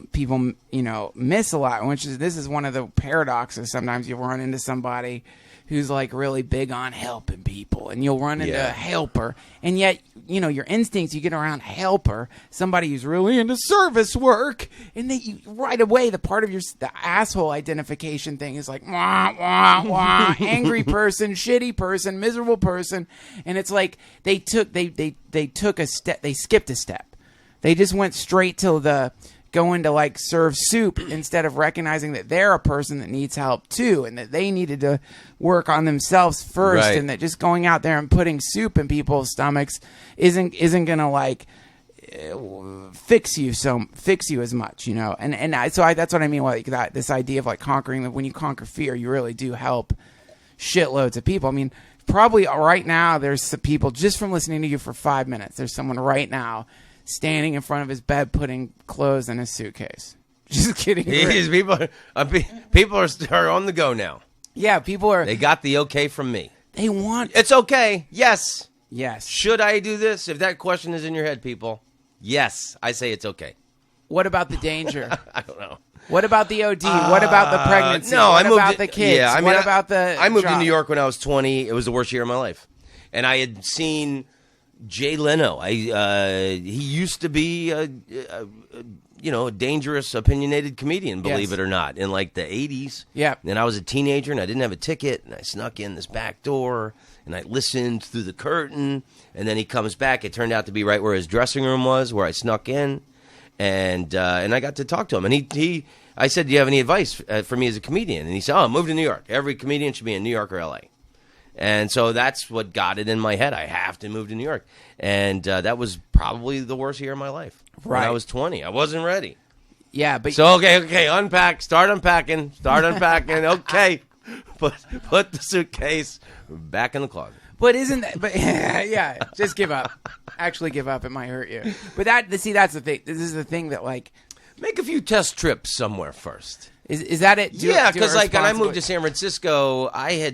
miss a lot, this is one of the paradoxes. Sometimes you run into somebody who's really big on helping people, and you'll run into a helper, and yet your instincts, you get around helper, somebody who's really into service work, and then right away the part of the asshole identification thing is wah wah wah, angry person, shitty person, miserable person, and it's they took a step, they skipped a step, they just went straight to the going to serve soup instead of recognizing that they're a person that needs help too, and that they needed to work on themselves first, right. And that just going out there and putting soup in people's stomachs isn't gonna fix you as much, and so that's what I mean, this idea of conquering, when you conquer fear, you really do help shitloads of people. I mean, probably right now there's some people, just from listening to you for 5 minutes, there's someone right now standing in front of his bed putting clothes in his suitcase. Just kidding. People are on the go now. Yeah, people are. They got the okay from me. They want. It's okay. Yes. Yes. Should I do this? If that question is in your head, people, yes, I say it's okay. What about the danger? I don't know. What about the OD? What about the pregnancy? No, what I moved about the kids? Yeah, I mean, what about the I moved to job? New York when I was 20. It was the worst year of my life. And I had seen Jay Leno. He used to be a dangerous, opinionated comedian, believe Yes. it or not, in like the 80s. Yeah. And I was a teenager, and I didn't have a ticket, and I snuck in this back door, and I listened through the curtain, and then he comes back. It turned out to be right where his dressing room was, where I snuck in, and I got to talk to him. And I said, do you have any advice for me as a comedian? And he said, move to New York. Every comedian should be in New York or L.A. And so that's what got it in my head. I have to move to New York. And that was probably the worst year of my life. When I was 20. I wasn't ready. Yeah, but So, okay, unpack. Start unpacking. Okay. Put the suitcase back in the closet. But isn't that? But yeah, just give up. Actually, give up. It might hurt you. But that's the thing. This is the thing that like Make a few test trips somewhere first. is that it? Yeah, because like when I moved to San Francisco, I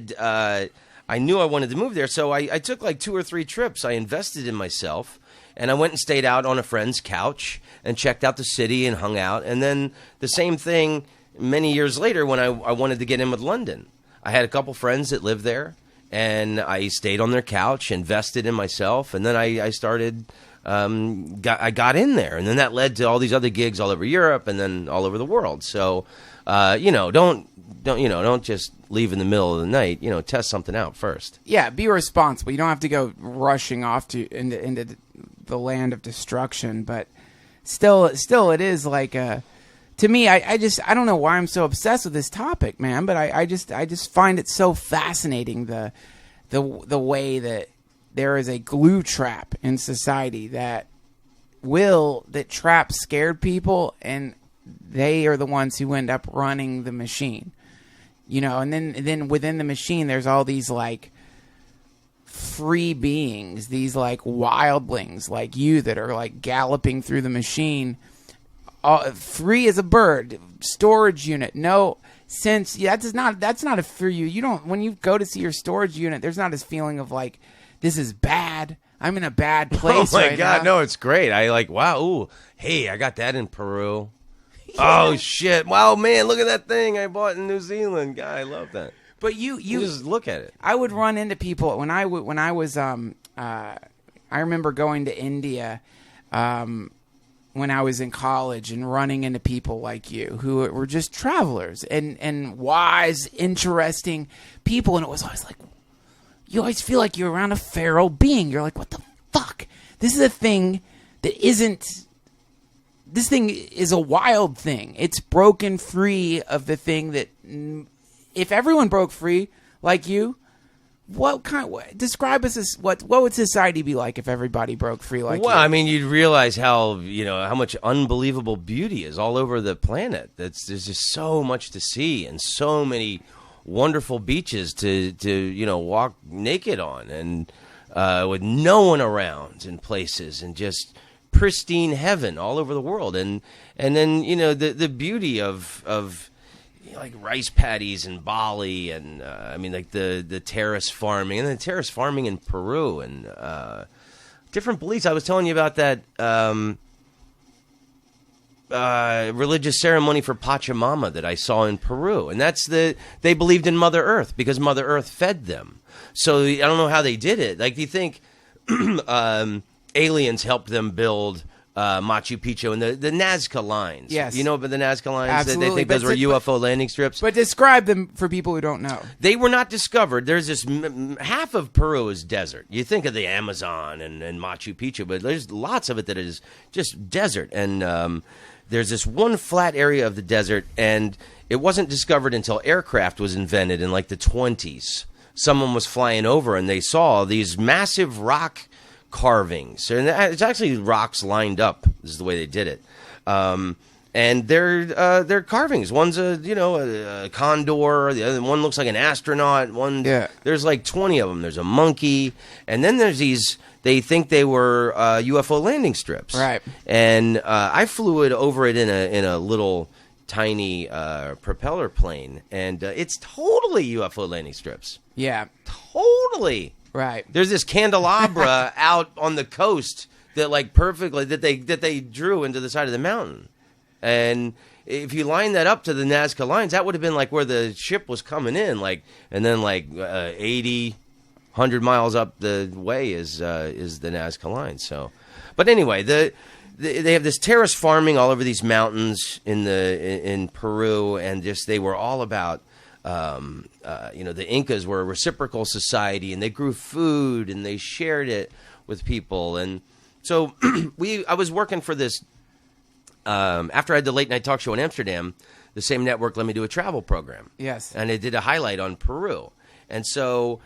knew I wanted to move there, so I took like 2 or 3 trips. I invested in myself, and I went and stayed out on a friend's couch and checked out the city and hung out. And then the same thing many years later when I wanted to get in with London. I had a couple friends that lived there, and I stayed on their couch, invested in myself, and then I started. I got in there, and then that led to all these other gigs all over Europe and then all over the world. So, don't just leave in the middle of the night. Test something out first. Yeah, be responsible. You don't have to go rushing off into the land of destruction, but still, it is like to me. I don't know why I'm so obsessed with this topic, man. But I just find it so fascinating the way that there is a glue trap in society that traps scared people, and they are the ones who end up running the machine. And then within the machine, there's all these like free beings, these like wildlings like you that are like galloping through the machine, free as a bird, storage unit, no sense. Yeah, that's not a for you. You don't, when you go to see your storage unit, there's not this feeling of like, this is bad. I'm in a bad place. Oh my right God, now. no, it's great. I like, wow, ooh, hey, I got that in Peru. Oh shit! Wow, man, look at that thing I bought in New Zealand. God, I love that. But you just look at it. I would run into people when I was I remember going to India when I was in college and running into people like you who were just travelers and wise, interesting people, and it was always like, you always feel like you're around a feral being. You're like, what the fuck? This is a thing that isn't. This thing is a wild thing. It's broken free of the thing that, if everyone broke free like you, describe us as what would society be like if everybody broke free like you? Well, I mean, you'd realize how much unbelievable beauty is all over the planet. There's just so much to see and so many wonderful beaches to walk naked on, and with no one around in places, and just pristine heaven all over the world, and then the beauty of like rice paddies in Bali, and like the terrace farming, and the terrace farming in Peru, and different beliefs. I was telling you about that religious ceremony for Pachamama that I saw in Peru, and they believed in Mother Earth because Mother Earth fed them. So I don't know how they did it. Like, do you think aliens helped them build Machu Picchu and the Nazca lines? Yes. You know about the Nazca lines? Absolutely. They think those were UFO landing strips. But describe them for people who don't know. They were not discovered. There's this half of Peru is desert. You think of the Amazon and Machu Picchu, but there's lots of it that is just desert. And there's this one flat area of the desert, and it wasn't discovered until aircraft was invented in like the 20s. Someone was flying over, and they saw these massive rock carvings, and it's actually rocks lined up. This is the way they did it, and they're carvings. One's a condor. The other one looks like an astronaut. There's like 20 of them. There's a monkey, and then there's these. They think they were UFO landing strips, right? And I flew over it in a little tiny propeller plane, and it's totally UFO landing strips. Yeah, totally. Right. There's this candelabra out on the coast that like perfectly that they drew into the side of the mountain. And if you line that up to the Nazca lines, that would have been like where the ship was coming in, like, and then like 80, 100 miles up the way is the Nazca line. So, but anyway, they have this terrace farming all over these mountains in Peru, and just they were all about. The Incas were a reciprocal society, and they grew food and they shared it with people. And so I was working for this. After I had the late night talk show in Amsterdam, the same network let me do a travel program. Yes. And it did a highlight on Peru. And so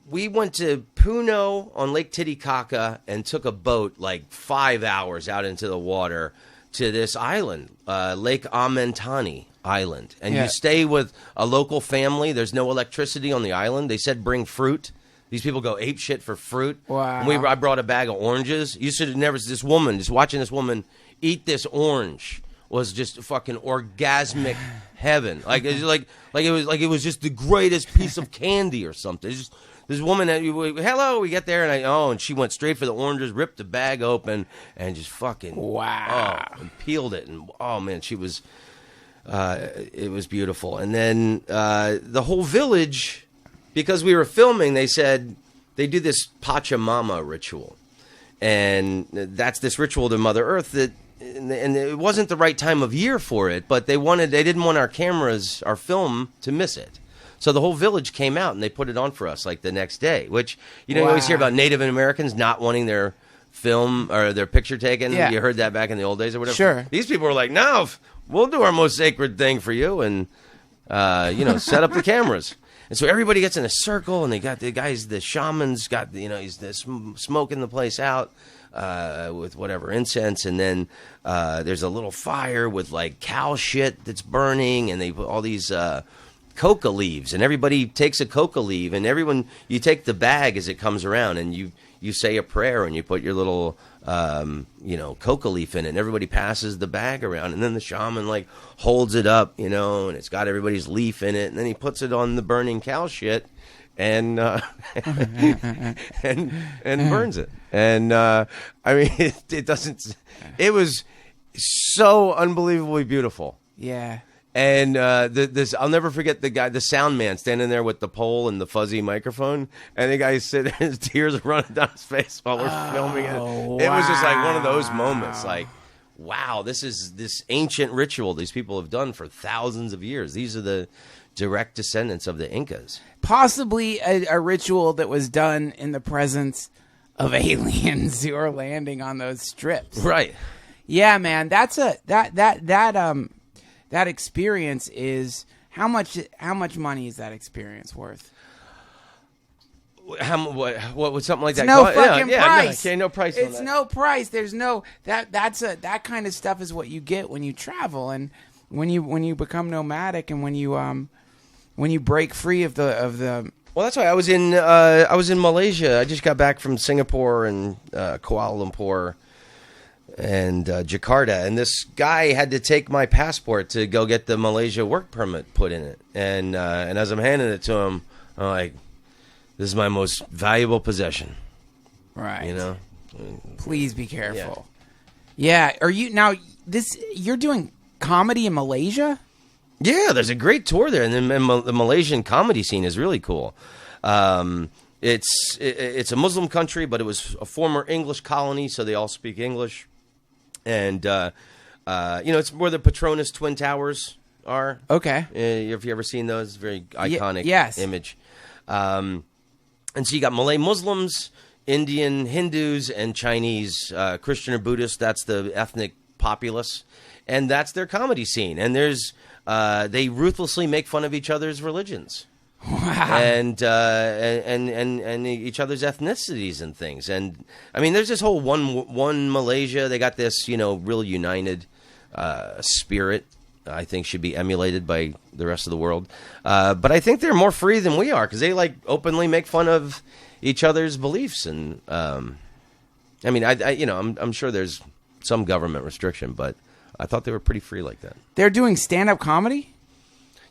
we went to Puno on Lake Titicaca and took a boat like 5 hours out into the water to this island, Lake Amentani Island. And you stay with a local family. There's no electricity on the island. They said bring fruit. These people go ape shit for fruit. Wow. And I brought a bag of oranges. You should have never. This woman, just watching this woman eat this orange was just fucking orgasmic heaven. Like it was just the greatest piece of candy or something. It's just this woman. Hello, we get there and she went straight for the oranges, ripped the bag open, and just fucking and peeled it. And oh man, she was. It was beautiful. And then the whole village. Because we were filming, they said they do this Pachamama ritual. And that's this ritual to Mother Earth and it wasn't the right time of year for it, but they didn't want our film to miss it. So the whole village came out and they put it on for us like the next day, which, you always hear about Native Americans not wanting their film or their picture taken. Yeah. You heard that back in the old days or whatever. Sure. These people were like, no, we'll do our most sacred thing for you and, set up the cameras. And so everybody gets in a circle, and they got the shamans got, he's smoking the place out with whatever incense, and then there's a little fire with like cow shit that's burning, and they put all these coca leaves, and everybody takes a coca leaf, and you take the bag as it comes around, and you say a prayer, and you put your little coca leaf in it, and everybody passes the bag around, and then the shaman like holds it up, and it's got everybody's leaf in it, and then he puts it on the burning cow shit and and burns it. And it was so unbelievably beautiful. Yeah. And I'll never forget the guy, the sound man, standing there with the pole and the fuzzy microphone, and the guy sitting, his tears are running down his face while we're filming it. Wow. It was just like one of those moments, like, wow, this is this ancient ritual these people have done for thousands of years. These are the direct descendants of the Incas. Possibly a ritual that was done in the presence of aliens who are landing on those strips. Right. Yeah, man, that experience is how much money is that experience worth? What would something like that? No fucking price. No price. It's no price. There's no that kind of stuff is what you get when you travel and when you become nomadic and when you break free of the. Well, that's why I was in Malaysia. I just got back from Singapore and Kuala Lumpur. And Jakarta, and this guy had to take my passport to go get the Malaysia work permit put in it, and as I'm handing it to him, I'm like, "This is my most valuable possession." Right. Please be careful. Yeah. Are you now? You're doing comedy in Malaysia? Yeah, there's a great tour there, and the Malaysian comedy scene is really cool. It's a Muslim country, but it was a former English colony, so they all speak English. And, it's where the Petronas Twin Towers are. Okay. Have you ever seen those? Very iconic image. And so you got Malay Muslims, Indian Hindus, and Chinese Christian or Buddhist. That's the ethnic populace. And that's their comedy scene. And they ruthlessly make fun of each other's religions. Wow. And each other's ethnicities and things. And I mean, there's this whole one Malaysia. They got this, real united spirit. I think should be emulated by the rest of the world. But I think they're more free than we are because they like openly make fun of each other's beliefs. And I'm sure there's some government restriction, but I thought they were pretty free like that. They're doing stand-up comedy?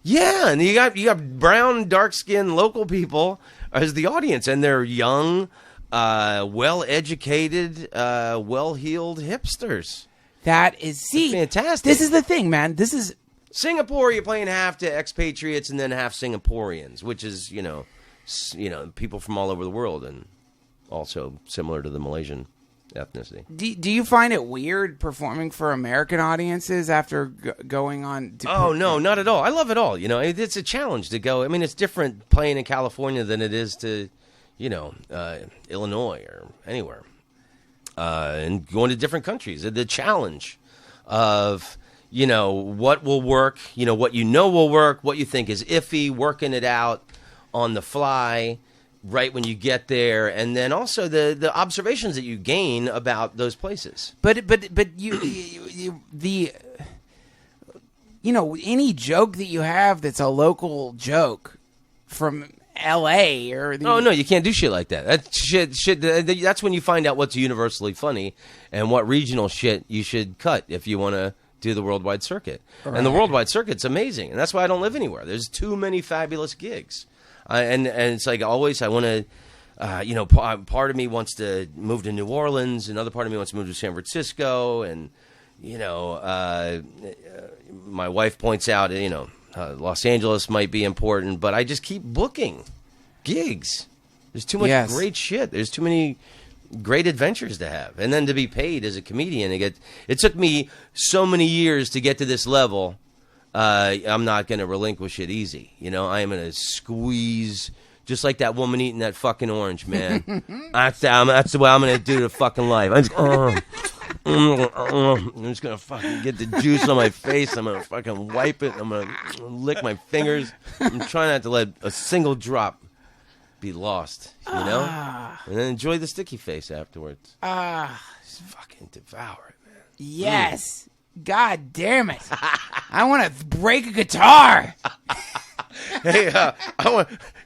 Yeah, and you got brown, dark-skinned local people as the audience, and they're young, well-educated, well-heeled hipsters. That is fantastic. This is the thing, man. This is Singapore. You're playing half to expatriates and then half Singaporeans, which is people from all over the world, and also similar to the Malaysian ethnicity. Do you find it weird performing for American audiences after going on? No, not at all. I love it all. It's a challenge to go. I mean, it's different playing in California than it is to, Illinois or anywhere, and going to different countries. The challenge of what will work, what will work, what you think is iffy, working it out on the fly. Right when you get there, and then also the observations that you gain about those places. But any joke that you have that's a local joke from L.A. or no, you can't do shit like that. That shit. That's when you find out what's universally funny and what regional shit you should cut if you want to do the worldwide circuit. Right. And the worldwide circuit's amazing, and that's why I don't live anywhere. There's too many fabulous gigs. And it's like always, I want to, part of me wants to move to New Orleans, another part of me wants to move to San Francisco, and, my wife points out, Los Angeles might be important, but I just keep booking gigs. There's too much great shit. There's too many great adventures to have. And then to be paid as a comedian, it took me so many years to get to this level. I'm not going to relinquish it easy. I am going to squeeze, just like that woman eating that fucking orange, man. That's the way I'm going to do the fucking life. I'm just going to fucking get the juice on my face. I'm going to fucking wipe it. I'm going to lick my fingers. I'm trying not to let a single drop be lost, And then enjoy the sticky face afterwards. Just fucking devour it, man. Yes. God damn it! I want to break a guitar. Hey,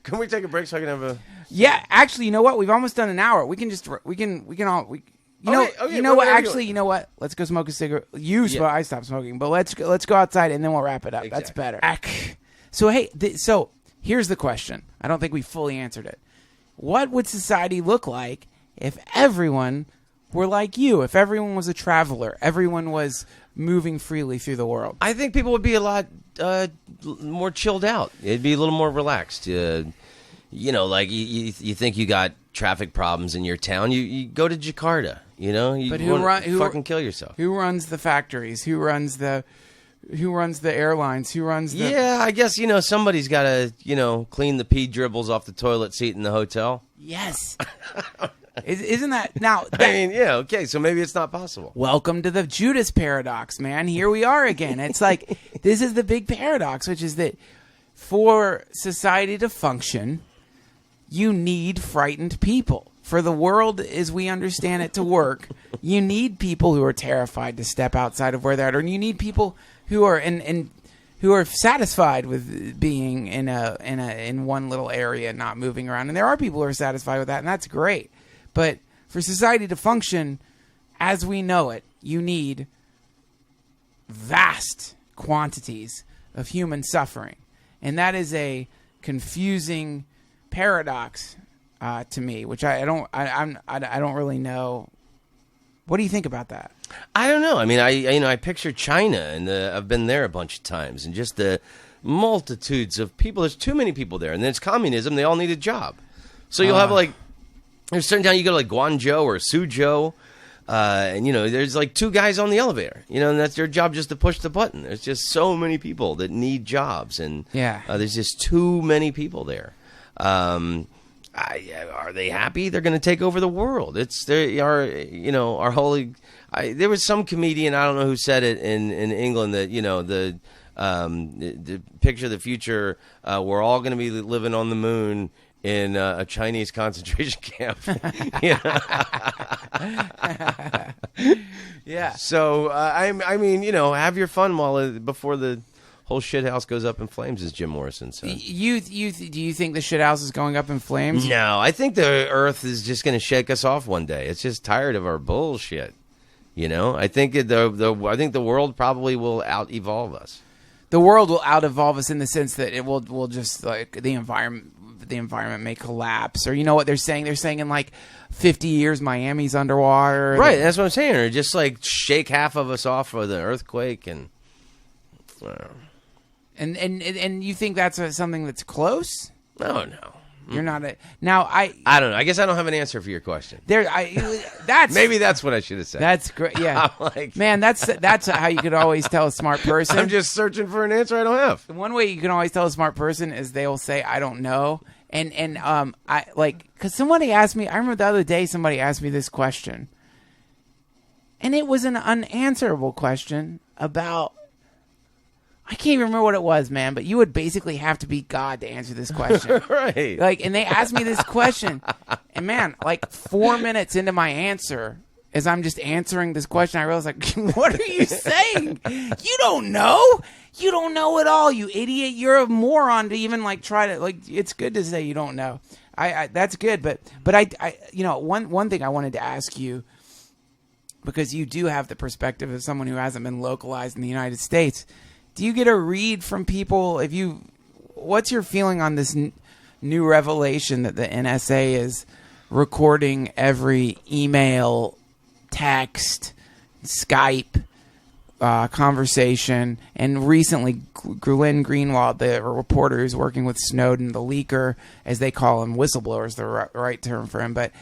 can we take a break so I can have a? Yeah, actually, you know what? We've almost done an hour. We can all. You know what? Actually, you know what? Let's go smoke a cigarette. I stopped smoking, but let's go outside and then we'll wrap it up. Exactly. That's better. So hey, so here's the question. I don't think we fully answered it. What would society look like if everyone were like you? If everyone was a traveler, everyone was moving freely through the world. I think people would be a lot more chilled out. It'd be a little more relaxed. Like you think you got traffic problems in your town, you go to Jakarta. But who fucking kill yourself? Who runs the factories? Who runs the airlines? Who runs the? Yeah, I guess somebody's got to clean the pee dribbles off the toilet seat in the hotel. Yes. Isn't that now? Okay, so maybe it's not possible. Welcome to the Judas paradox, man. Here we are again. It's like this is the big paradox, which is that for society to function, you need frightened people. For the world as we understand it to work, you need people who are terrified to step outside of where they're at, or you need people who are who are satisfied with being in one little area and not moving around. And there are people who are satisfied with that, and that's great. But for society to function as we know it, you need vast quantities of human suffering. And that is a confusing paradox to me, which I don't really know. What do you think about that? I don't know. I mean, I picture China, and I've been there a bunch of times, and just the multitudes of people. There's too many people there, and then it's communism. They all need a job, so you'll have there's certain town you go to like Guangzhou or Suzhou, and there's like two guys on the elevator, and that's their job, just to push the button. There's just so many people that need jobs, and there's just too many people there. Are they happy? They're going to take over the world. Our holy. There was some comedian, I don't know who said it in England, that the picture of the future, we're all going to be living on the moon in a Chinese concentration camp. Yeah. So have your fun before the whole shit house goes up in flames, as Jim Morrison said. Do you think the shit house is going up in flames? No, I think the Earth is just going to shake us off one day. It's just tired of our bullshit. I think the world probably will out evolve us. the world will out-evolve us in the sense that it will just like the environment may collapse, or you know what they're saying? They're saying in like 50 years Miami's underwater. Right, that's what I'm saying. Or just like shake half of us off for the earthquake and you think that's something that's close? No. You're not now. I don't know. I guess I don't have an answer for your question. That's maybe that's what I should have said. That's great. Yeah, man, that's how you could always tell a smart person. I'm just searching for an answer I don't have. One way you can always tell a smart person is they will say I don't know, and I like because somebody asked me. I remember the other day somebody asked me this question, and it was an unanswerable question about. I can't even remember what it was, man, but you would basically have to be God to answer this question. Right. And they asked me this question, and man, 4 minutes into my answer, as I'm just answering this question, I realized, what are you saying? You don't know. You don't know at all, you idiot. You're a moron to even, try to, it's good to say you don't know. I that's good, but I one thing I wanted to ask you, because you do have the perspective of someone who hasn't been localized in the United States. Do you get a read from people? What's your feeling on this new revelation that the NSA is recording every email, text, Skype conversation, and recently Glenn Greenwald, the reporter who's working with Snowden, the leaker, as they call him, whistleblower is the right term for him, but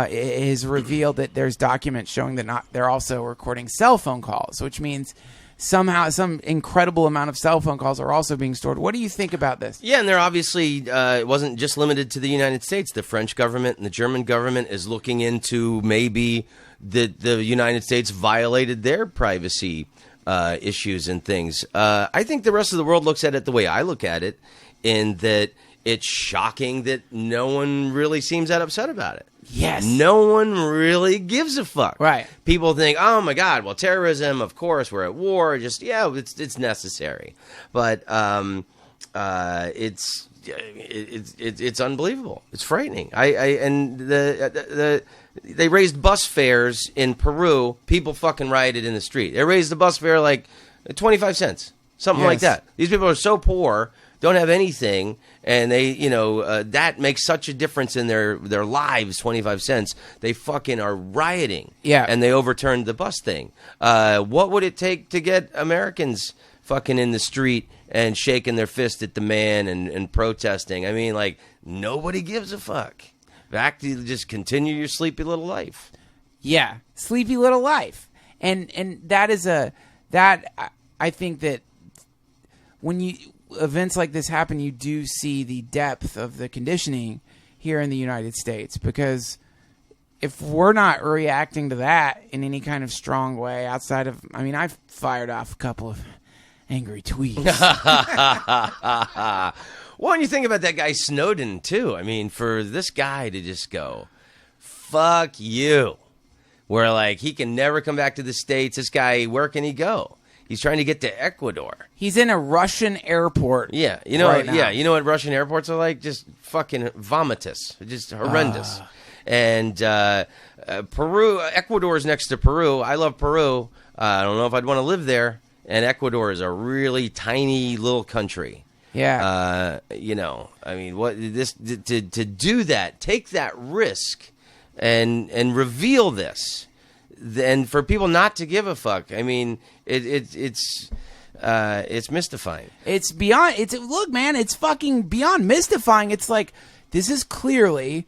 is revealed that there's documents showing that they're also recording cell phone calls, which means somehow some incredible amount of cell phone calls are also being stored. What do you think about this? Yeah, and they're obviously, it wasn't just limited to the United States. The French government and the German government is looking into maybe the United States violated their privacy issues and things. I think the rest of the world looks at it the way I look at it, in that it's shocking that no one really seems that upset about it. Yes. No one really gives a fuck. Right. People think, oh my God, well, terrorism, of course, we're at war. Just, it's necessary. But it's unbelievable. It's frightening. They raised bus fares in Peru. People fucking rioted in the street. They raised the bus fare 25 cents, something like that. These people are so poor, don't have anything, and they, that makes such a difference in their lives, 25 cents. They fucking are rioting. Yeah. And they overturned the bus thing. What would it take to get Americans fucking in the street and shaking their fist at the man and protesting? I mean, nobody gives a fuck. Back to just continue your sleepy little life. Yeah. Sleepy little life. And that is I think that when events like this happen, you do see the depth of the conditioning here in the United States, because if we're not reacting to that in any kind of strong way outside of, I've fired off a couple of angry tweets. Well, and you think about that guy Snowden too. For this guy to just go, fuck you, where he can never come back to the States. This guy, where can he go? He's trying to get to Ecuador. He's in a Russian airport. Yeah, you know what Russian airports are like? Just fucking vomitous, just horrendous. And Peru, Ecuador's next to Peru. I love Peru. I don't know if I'd want to live there. And Ecuador is a really tiny little country. Yeah. What this to do that, take that risk, and reveal this. And for people not to give a fuck, it's mystifying. It's beyond. Look, man, it's fucking beyond mystifying. It's this is clearly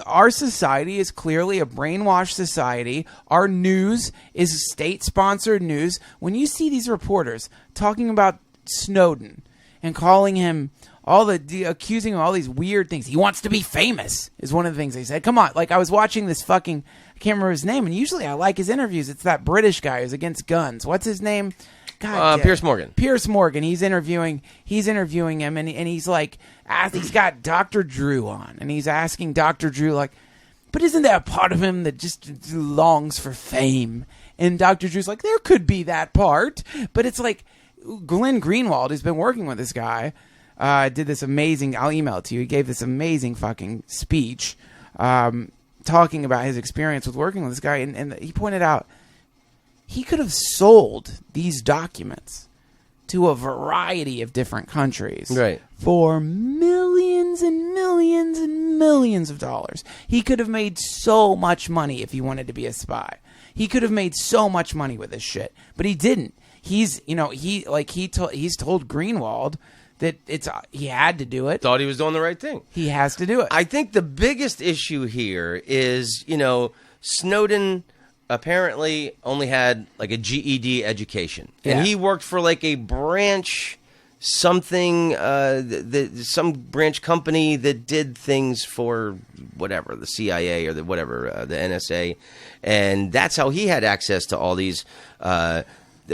our society is clearly a brainwashed society. Our news is state-sponsored news. When you see these reporters talking about Snowden and calling him accusing him of all these weird things. He wants to be famous is one of the things they said. Come on. I was watching this I can't remember his name, and usually I like his interviews. It's that British guy who's against guns. What's his name? God, Piers Morgan. Piers Morgan. He's interviewing him, and he's he's got Dr. Drew on, and he's asking Dr. Drew, but isn't there a part of him that just longs for fame? And Dr. Drew's there could be that part, but it's Glenn Greenwald, who's been working with this guy, did this amazing, I'll email it to you, he gave this amazing fucking speech talking about his experience with working with this guy, and he pointed out he could have sold these documents to a variety of different countries for millions and millions and millions of dollars. He could have made so much money if he wanted to be a spy. He could have made so much money with this shit, but he didn't. He's told Greenwald that he had to do it. Thought he was doing the right thing. He has to do it. I think the biggest issue here is, Snowden apparently only had like a GED education, and he worked for like a branch something, some branch company that did things for whatever, the CIA or the NSA, and that's how he had access to all these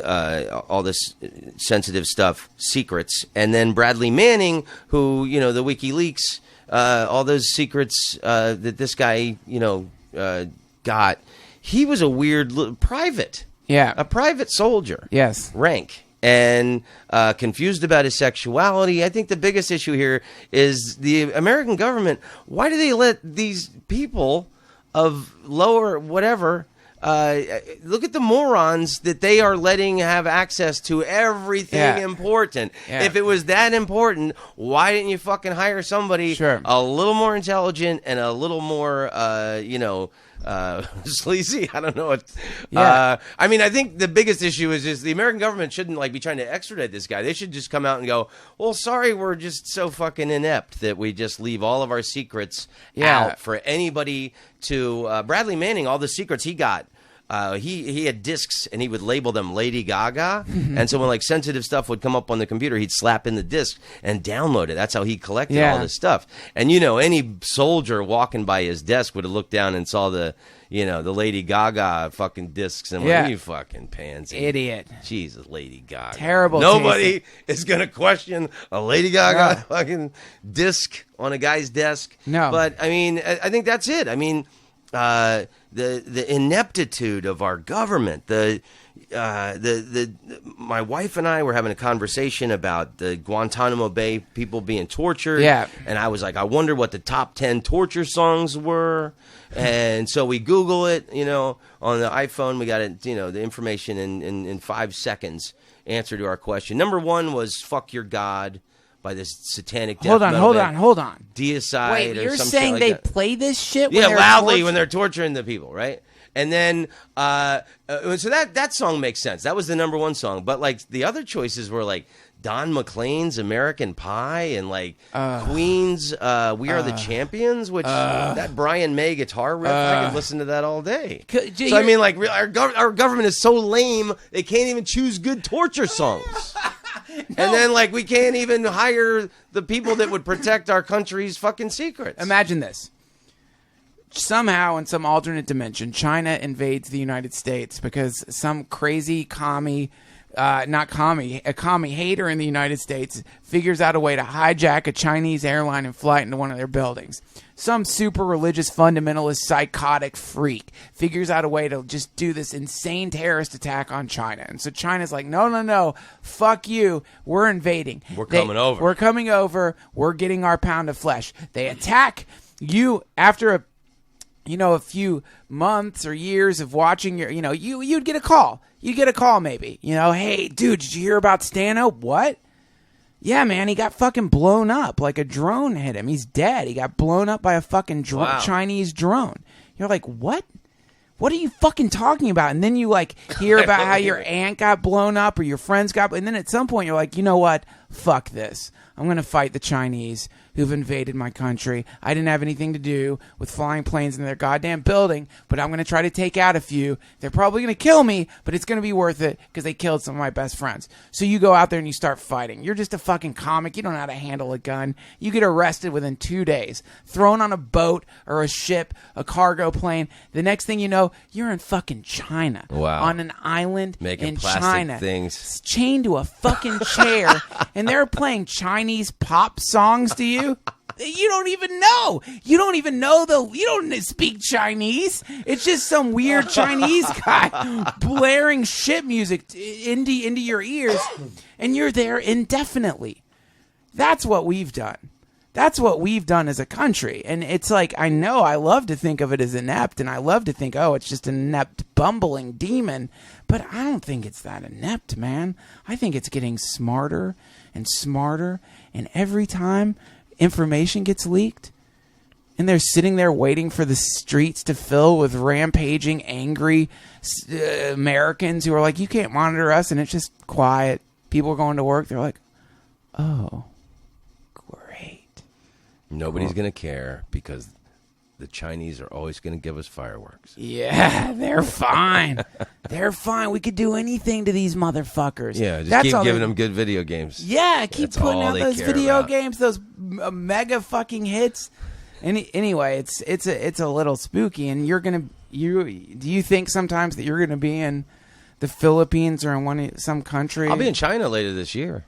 all this sensitive stuff, secrets. And then Bradley Manning, who, the WikiLeaks, all those secrets that this guy, got. He was a weird private. Yeah. A private soldier. Yes. Rank. And confused about his sexuality. I think the biggest issue here is the American government. Why do they let these people of lower whatever... look at the morons that they are letting have access to everything important. Yeah. If it was that important, why didn't you fucking hire somebody a little more intelligent and a little more, sleazy? I don't know what. I mean, I think the biggest issue is just the American government shouldn't be trying to extradite this guy. They should just come out and go, well, sorry, we're just so fucking inept that we just leave all of our secrets out for anybody to. Bradley Manning, all the secrets he got. He had discs, and he would label them Lady Gaga. And so when sensitive stuff would come up on the computer, he'd slap in the disc and download it. That's how he collected all this stuff. And any soldier walking by his desk would have looked down and saw the the Lady Gaga fucking discs and went, you fucking pansy. Idiot. Jesus, Lady Gaga. Terrible. Nobody is going to question a Lady Gaga fucking disc on a guy's desk. No. But, I mean, I think that's it. I mean... the ineptitude of our government, my wife and I were having a conversation about the Guantanamo Bay people being tortured. Yeah. And I was like, I wonder what the top 10 torture songs were. And so we Google it, on the iPhone. We got it, the information in 5 seconds. Answer to our question. Number 1 was "Fuck Your God" by this satanic death metal band. Hold on. Deicide. Wait, or you're some saying shit they like that. play this shit? Yeah, loudly when they're torturing the people, right? And then, so that song makes sense. That was the number 1 song. But the other choices were Don McLean's "American Pie" and Queen's "We Are the Champions," which that Brian May guitar riff, I could listen to that all day. So I mean, our government is so lame they can't even choose good torture songs. No. And then, we can't even hire the people that would protect our country's fucking secrets. Imagine this. Somehow, in some alternate dimension, China invades the United States because some crazy a commie hater in the United States figures out a way to hijack a Chinese airline and fly it into one of their buildings. Some super religious fundamentalist psychotic freak figures out a way to just do this insane terrorist attack on China. And so China's like, no, fuck you. We're invading. We're coming over. We're getting our pound of flesh. They attack you after a few months or years of watching you'd get a call. You get a call maybe. Hey, dude, did you hear about Stanhope? What? Yeah, man, he got fucking blown up. A drone hit him. He's dead. He got blown up by a fucking Chinese drone. You're like, what? What are you fucking talking about? And then you hear about how your aunt got blown up or your friends got, and then at some point you're like, you know what? Fuck this. I'm going to fight the Chinese who've invaded my country. I didn't have anything to do with flying planes in their goddamn building, but I'm going to try to take out a few. They're probably going to kill me, but it's going to be worth it because they killed some of my best friends. So you go out there and you start fighting. You're just a fucking comic. You don't know how to handle a gun. You get arrested within 2 days, thrown on a boat or a ship, a cargo plane. The next thing you know, you're in fucking China. Wow. On an island making in plastic China. things. Chained to a fucking chair, and they're playing Chinese pop songs to you. You don't even know. You don't speak Chinese. It's just some weird Chinese guy blaring shit music into your ears, and you're there indefinitely. That's what we've done. That's what we've done as a country. And it's like, I know I love to think of it as inept, and I love to think, oh, it's just an inept, bumbling demon. But I don't think it's that inept, man. I think it's getting smarter and smarter. And every time information gets leaked, and they're sitting there waiting for the streets to fill with rampaging, angry Americans who are like, you can't monitor us. And it's just quiet. People are going to work. They're like, oh, great. Nobody's going to care because the Chinese are always going to give us fireworks. Yeah, they're fine. They're fine. We could do anything to these motherfuckers. Yeah, just keep giving them good video games. Yeah, keep putting out those video games, those mega fucking hits. Anyway, it's a little spooky, and do you think sometimes that you're gonna be in the Philippines or in some country? I'll be in China later this year.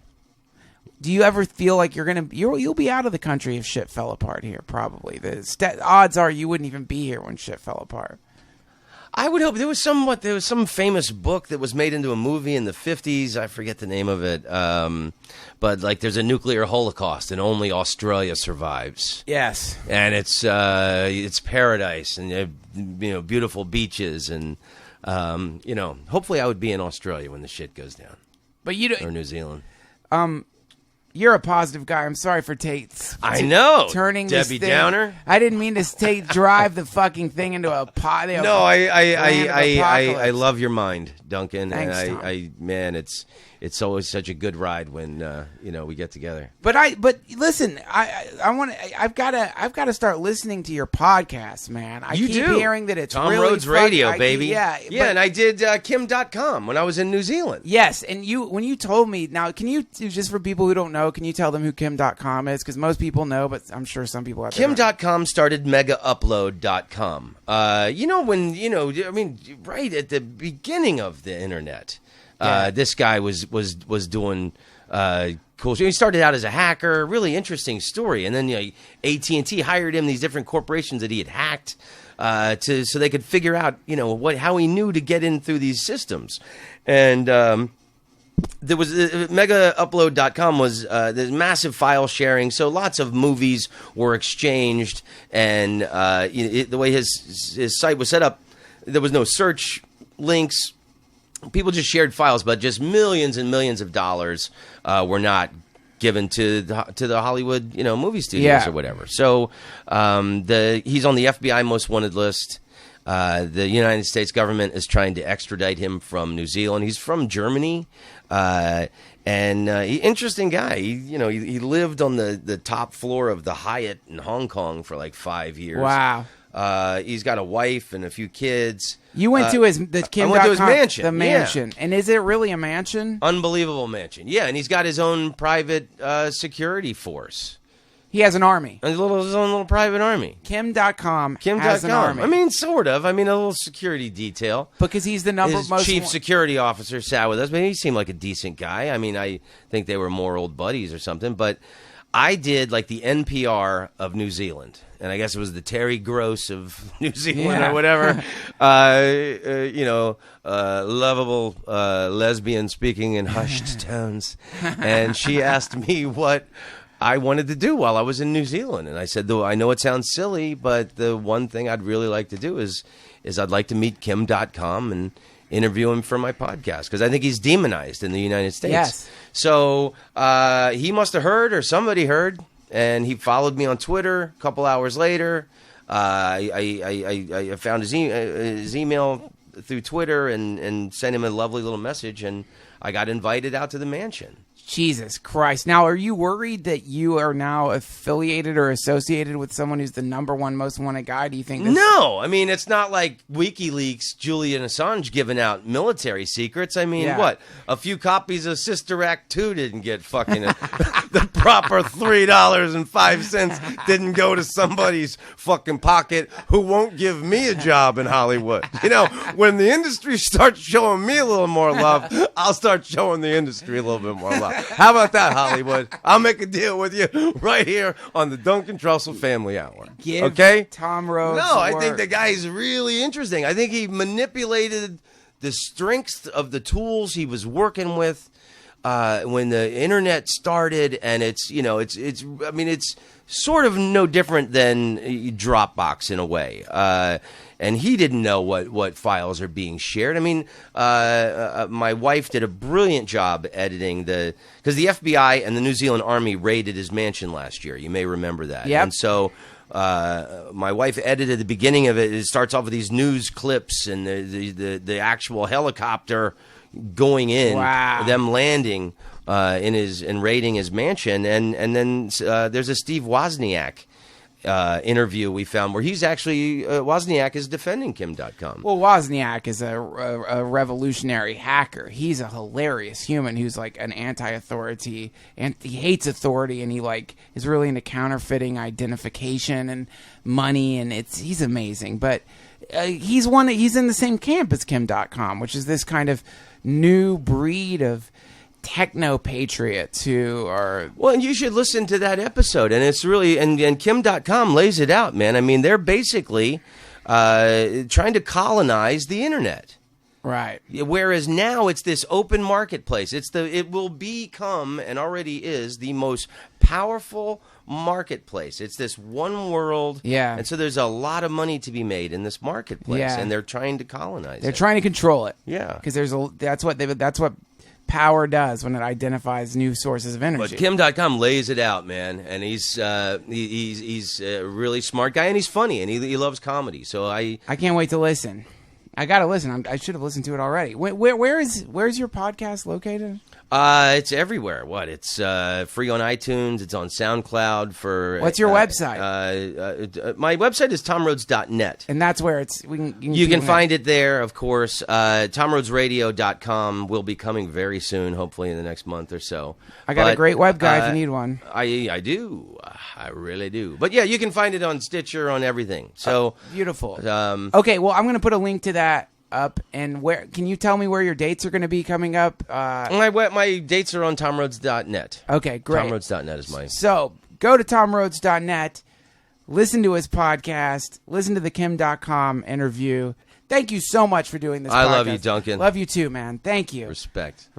Do you ever feel like you'll be out of the country if shit fell apart here? Probably. The odds are you wouldn't even be here when shit fell apart. I would hope. There was some famous book that was made into a movie in the 50s. I forget the name of it. But like, there's a nuclear holocaust, and only Australia survives. Yes, and it's paradise, and beautiful beaches, and hopefully I would be in Australia when the shit goes down. But you or New Zealand. You're a positive guy. I'm sorry for I know. turning Debbie this thing. Downer. I didn't mean to drive the fucking thing into a pot. No, I love your mind, Duncan. Thanks, and Tom. Man, it's always such a good ride when we get together. But listen, I've got to start listening to your podcast, man. I keep hearing that it's Tom really Rhodes Radio, baby. And I did Kim.com when I was in New Zealand. Yes, and when you told me, now can you, just for people who don't know, can you tell them who Kim.com is? Because most people know, but I'm sure some people have. Kim.com started megaupload.com. Right at the beginning of the internet. This guy was doing cool. He started out as a hacker, really interesting story, and then AT&T hired him. These different corporations that he had hacked so they could figure out how he knew to get in through these systems. And there was megaupload.com was there's massive file sharing, so lots of movies were exchanged, and the way his site was set up, there was no search links. People just shared files, but just millions and millions of dollars were not given to the Hollywood, movie studios or whatever. So he's on the FBI most wanted list. The United States government is trying to extradite him from New Zealand. He's from Germany, and interesting guy. He lived on the top floor of the Hyatt in Hong Kong for like 5 years. Wow. He's got a wife and a few kids. You went to his I went to his mansion. The mansion. Yeah. And is it really a mansion? Unbelievable mansion. Yeah, and he's got his own private security force. He has an army. His own little private army. Kim.com has an army. I mean, sort of. I mean, a little security detail. Because he's the His chief security officer sat with us. But he seemed like a decent guy. I mean, I think they were more old buddies or something. But I did like the NPR of New Zealand. And I guess it was the Terry Gross of New Zealand or whatever. Lovable lesbian speaking in hushed tones. And she asked me what I wanted to do while I was in New Zealand. And I said, though I know it sounds silly, but the one thing I'd really like to do is I'd like to meet Kim.com and interview him for my podcast, because I think he's demonized in the United States. Yes. So he must have heard, or somebody heard, and he followed me on Twitter. A couple hours later, I found his email through Twitter and sent him a lovely little message, and I got invited out to the mansion. Jesus Christ. Now, are you worried that you are now affiliated or associated with someone who's the number one most wanted guy? Do you think this... No. I mean, it's not like WikiLeaks, Julian Assange giving out military secrets. I mean, what? A few copies of Sister Act 2 didn't get fucking... the proper $3.05 didn't go to somebody's fucking pocket who won't give me a job in Hollywood. When the industry starts showing me a little more love, I'll start showing the industry a little bit more love. How about that, Hollywood? I'll make a deal with you right here on the Duncan Trussell Family Hour. Okay? Tom Rhodes. No, I think the guy is really interesting. I think he manipulated the strengths of the tools he was working with when the internet started, and it's I mean, it's sort of no different than Dropbox in a way. And he didn't know what files are being shared. I mean, my wife did a brilliant job editing because the FBI and the New Zealand Army raided his mansion last year. You may remember that. Yep. And so my wife edited the beginning of it. It starts off with these news clips and the actual helicopter going in, wow. them landing in raiding his mansion, and then there's a Steve Wozniak interview we found where he's actually Wozniak is defending Kim.com. Well, Wozniak is a revolutionary hacker. He's a hilarious human who's like an anti-authority, and he hates authority, and he like is really into counterfeiting identification and money, and he's amazing. But he's in the same camp as Kim.com, which is this kind of new breed of techno patriots who are... Well, and you should listen to that episode, and it's really... And Kim.com lays it out, man. I mean, they're basically trying to colonize the internet. Right. Whereas now it's this open marketplace. It will become, and already is, the most powerful marketplace. It's this one world. Yeah. And so there's a lot of money to be made in this marketplace, yeah. and they're trying to colonize it. They're trying to control it. Yeah. Because that's what power does when it identifies new sources of energy. But Kim.com lays it out, man, and he's a really smart guy, and he's funny, and he loves comedy. So I can't wait to listen. I gotta listen. I should have listened to it already. Where's your podcast located? It's everywhere. It's free on iTunes. It's on SoundCloud. What's your website? My website is tomrhodes.net. And that's where you can find it there, of course. tomrhodesradio.com will be coming very soon, hopefully in the next month or so. I got a great web guy if you need one. I do. I really do. But yeah, you can find it on Stitcher, on everything. So beautiful. Okay, well, I'm going to put a link to that up, and where can you tell me where your dates are going to be coming up? My dates are on tomrhodes.net. Okay, great. Tomrhodes.net is mine. So go to tomrhodes.net, listen to his podcast, listen to the Kim.com interview. Thank you so much for doing this podcast. I love you, Duncan. Love you too, man. Thank you. Respect.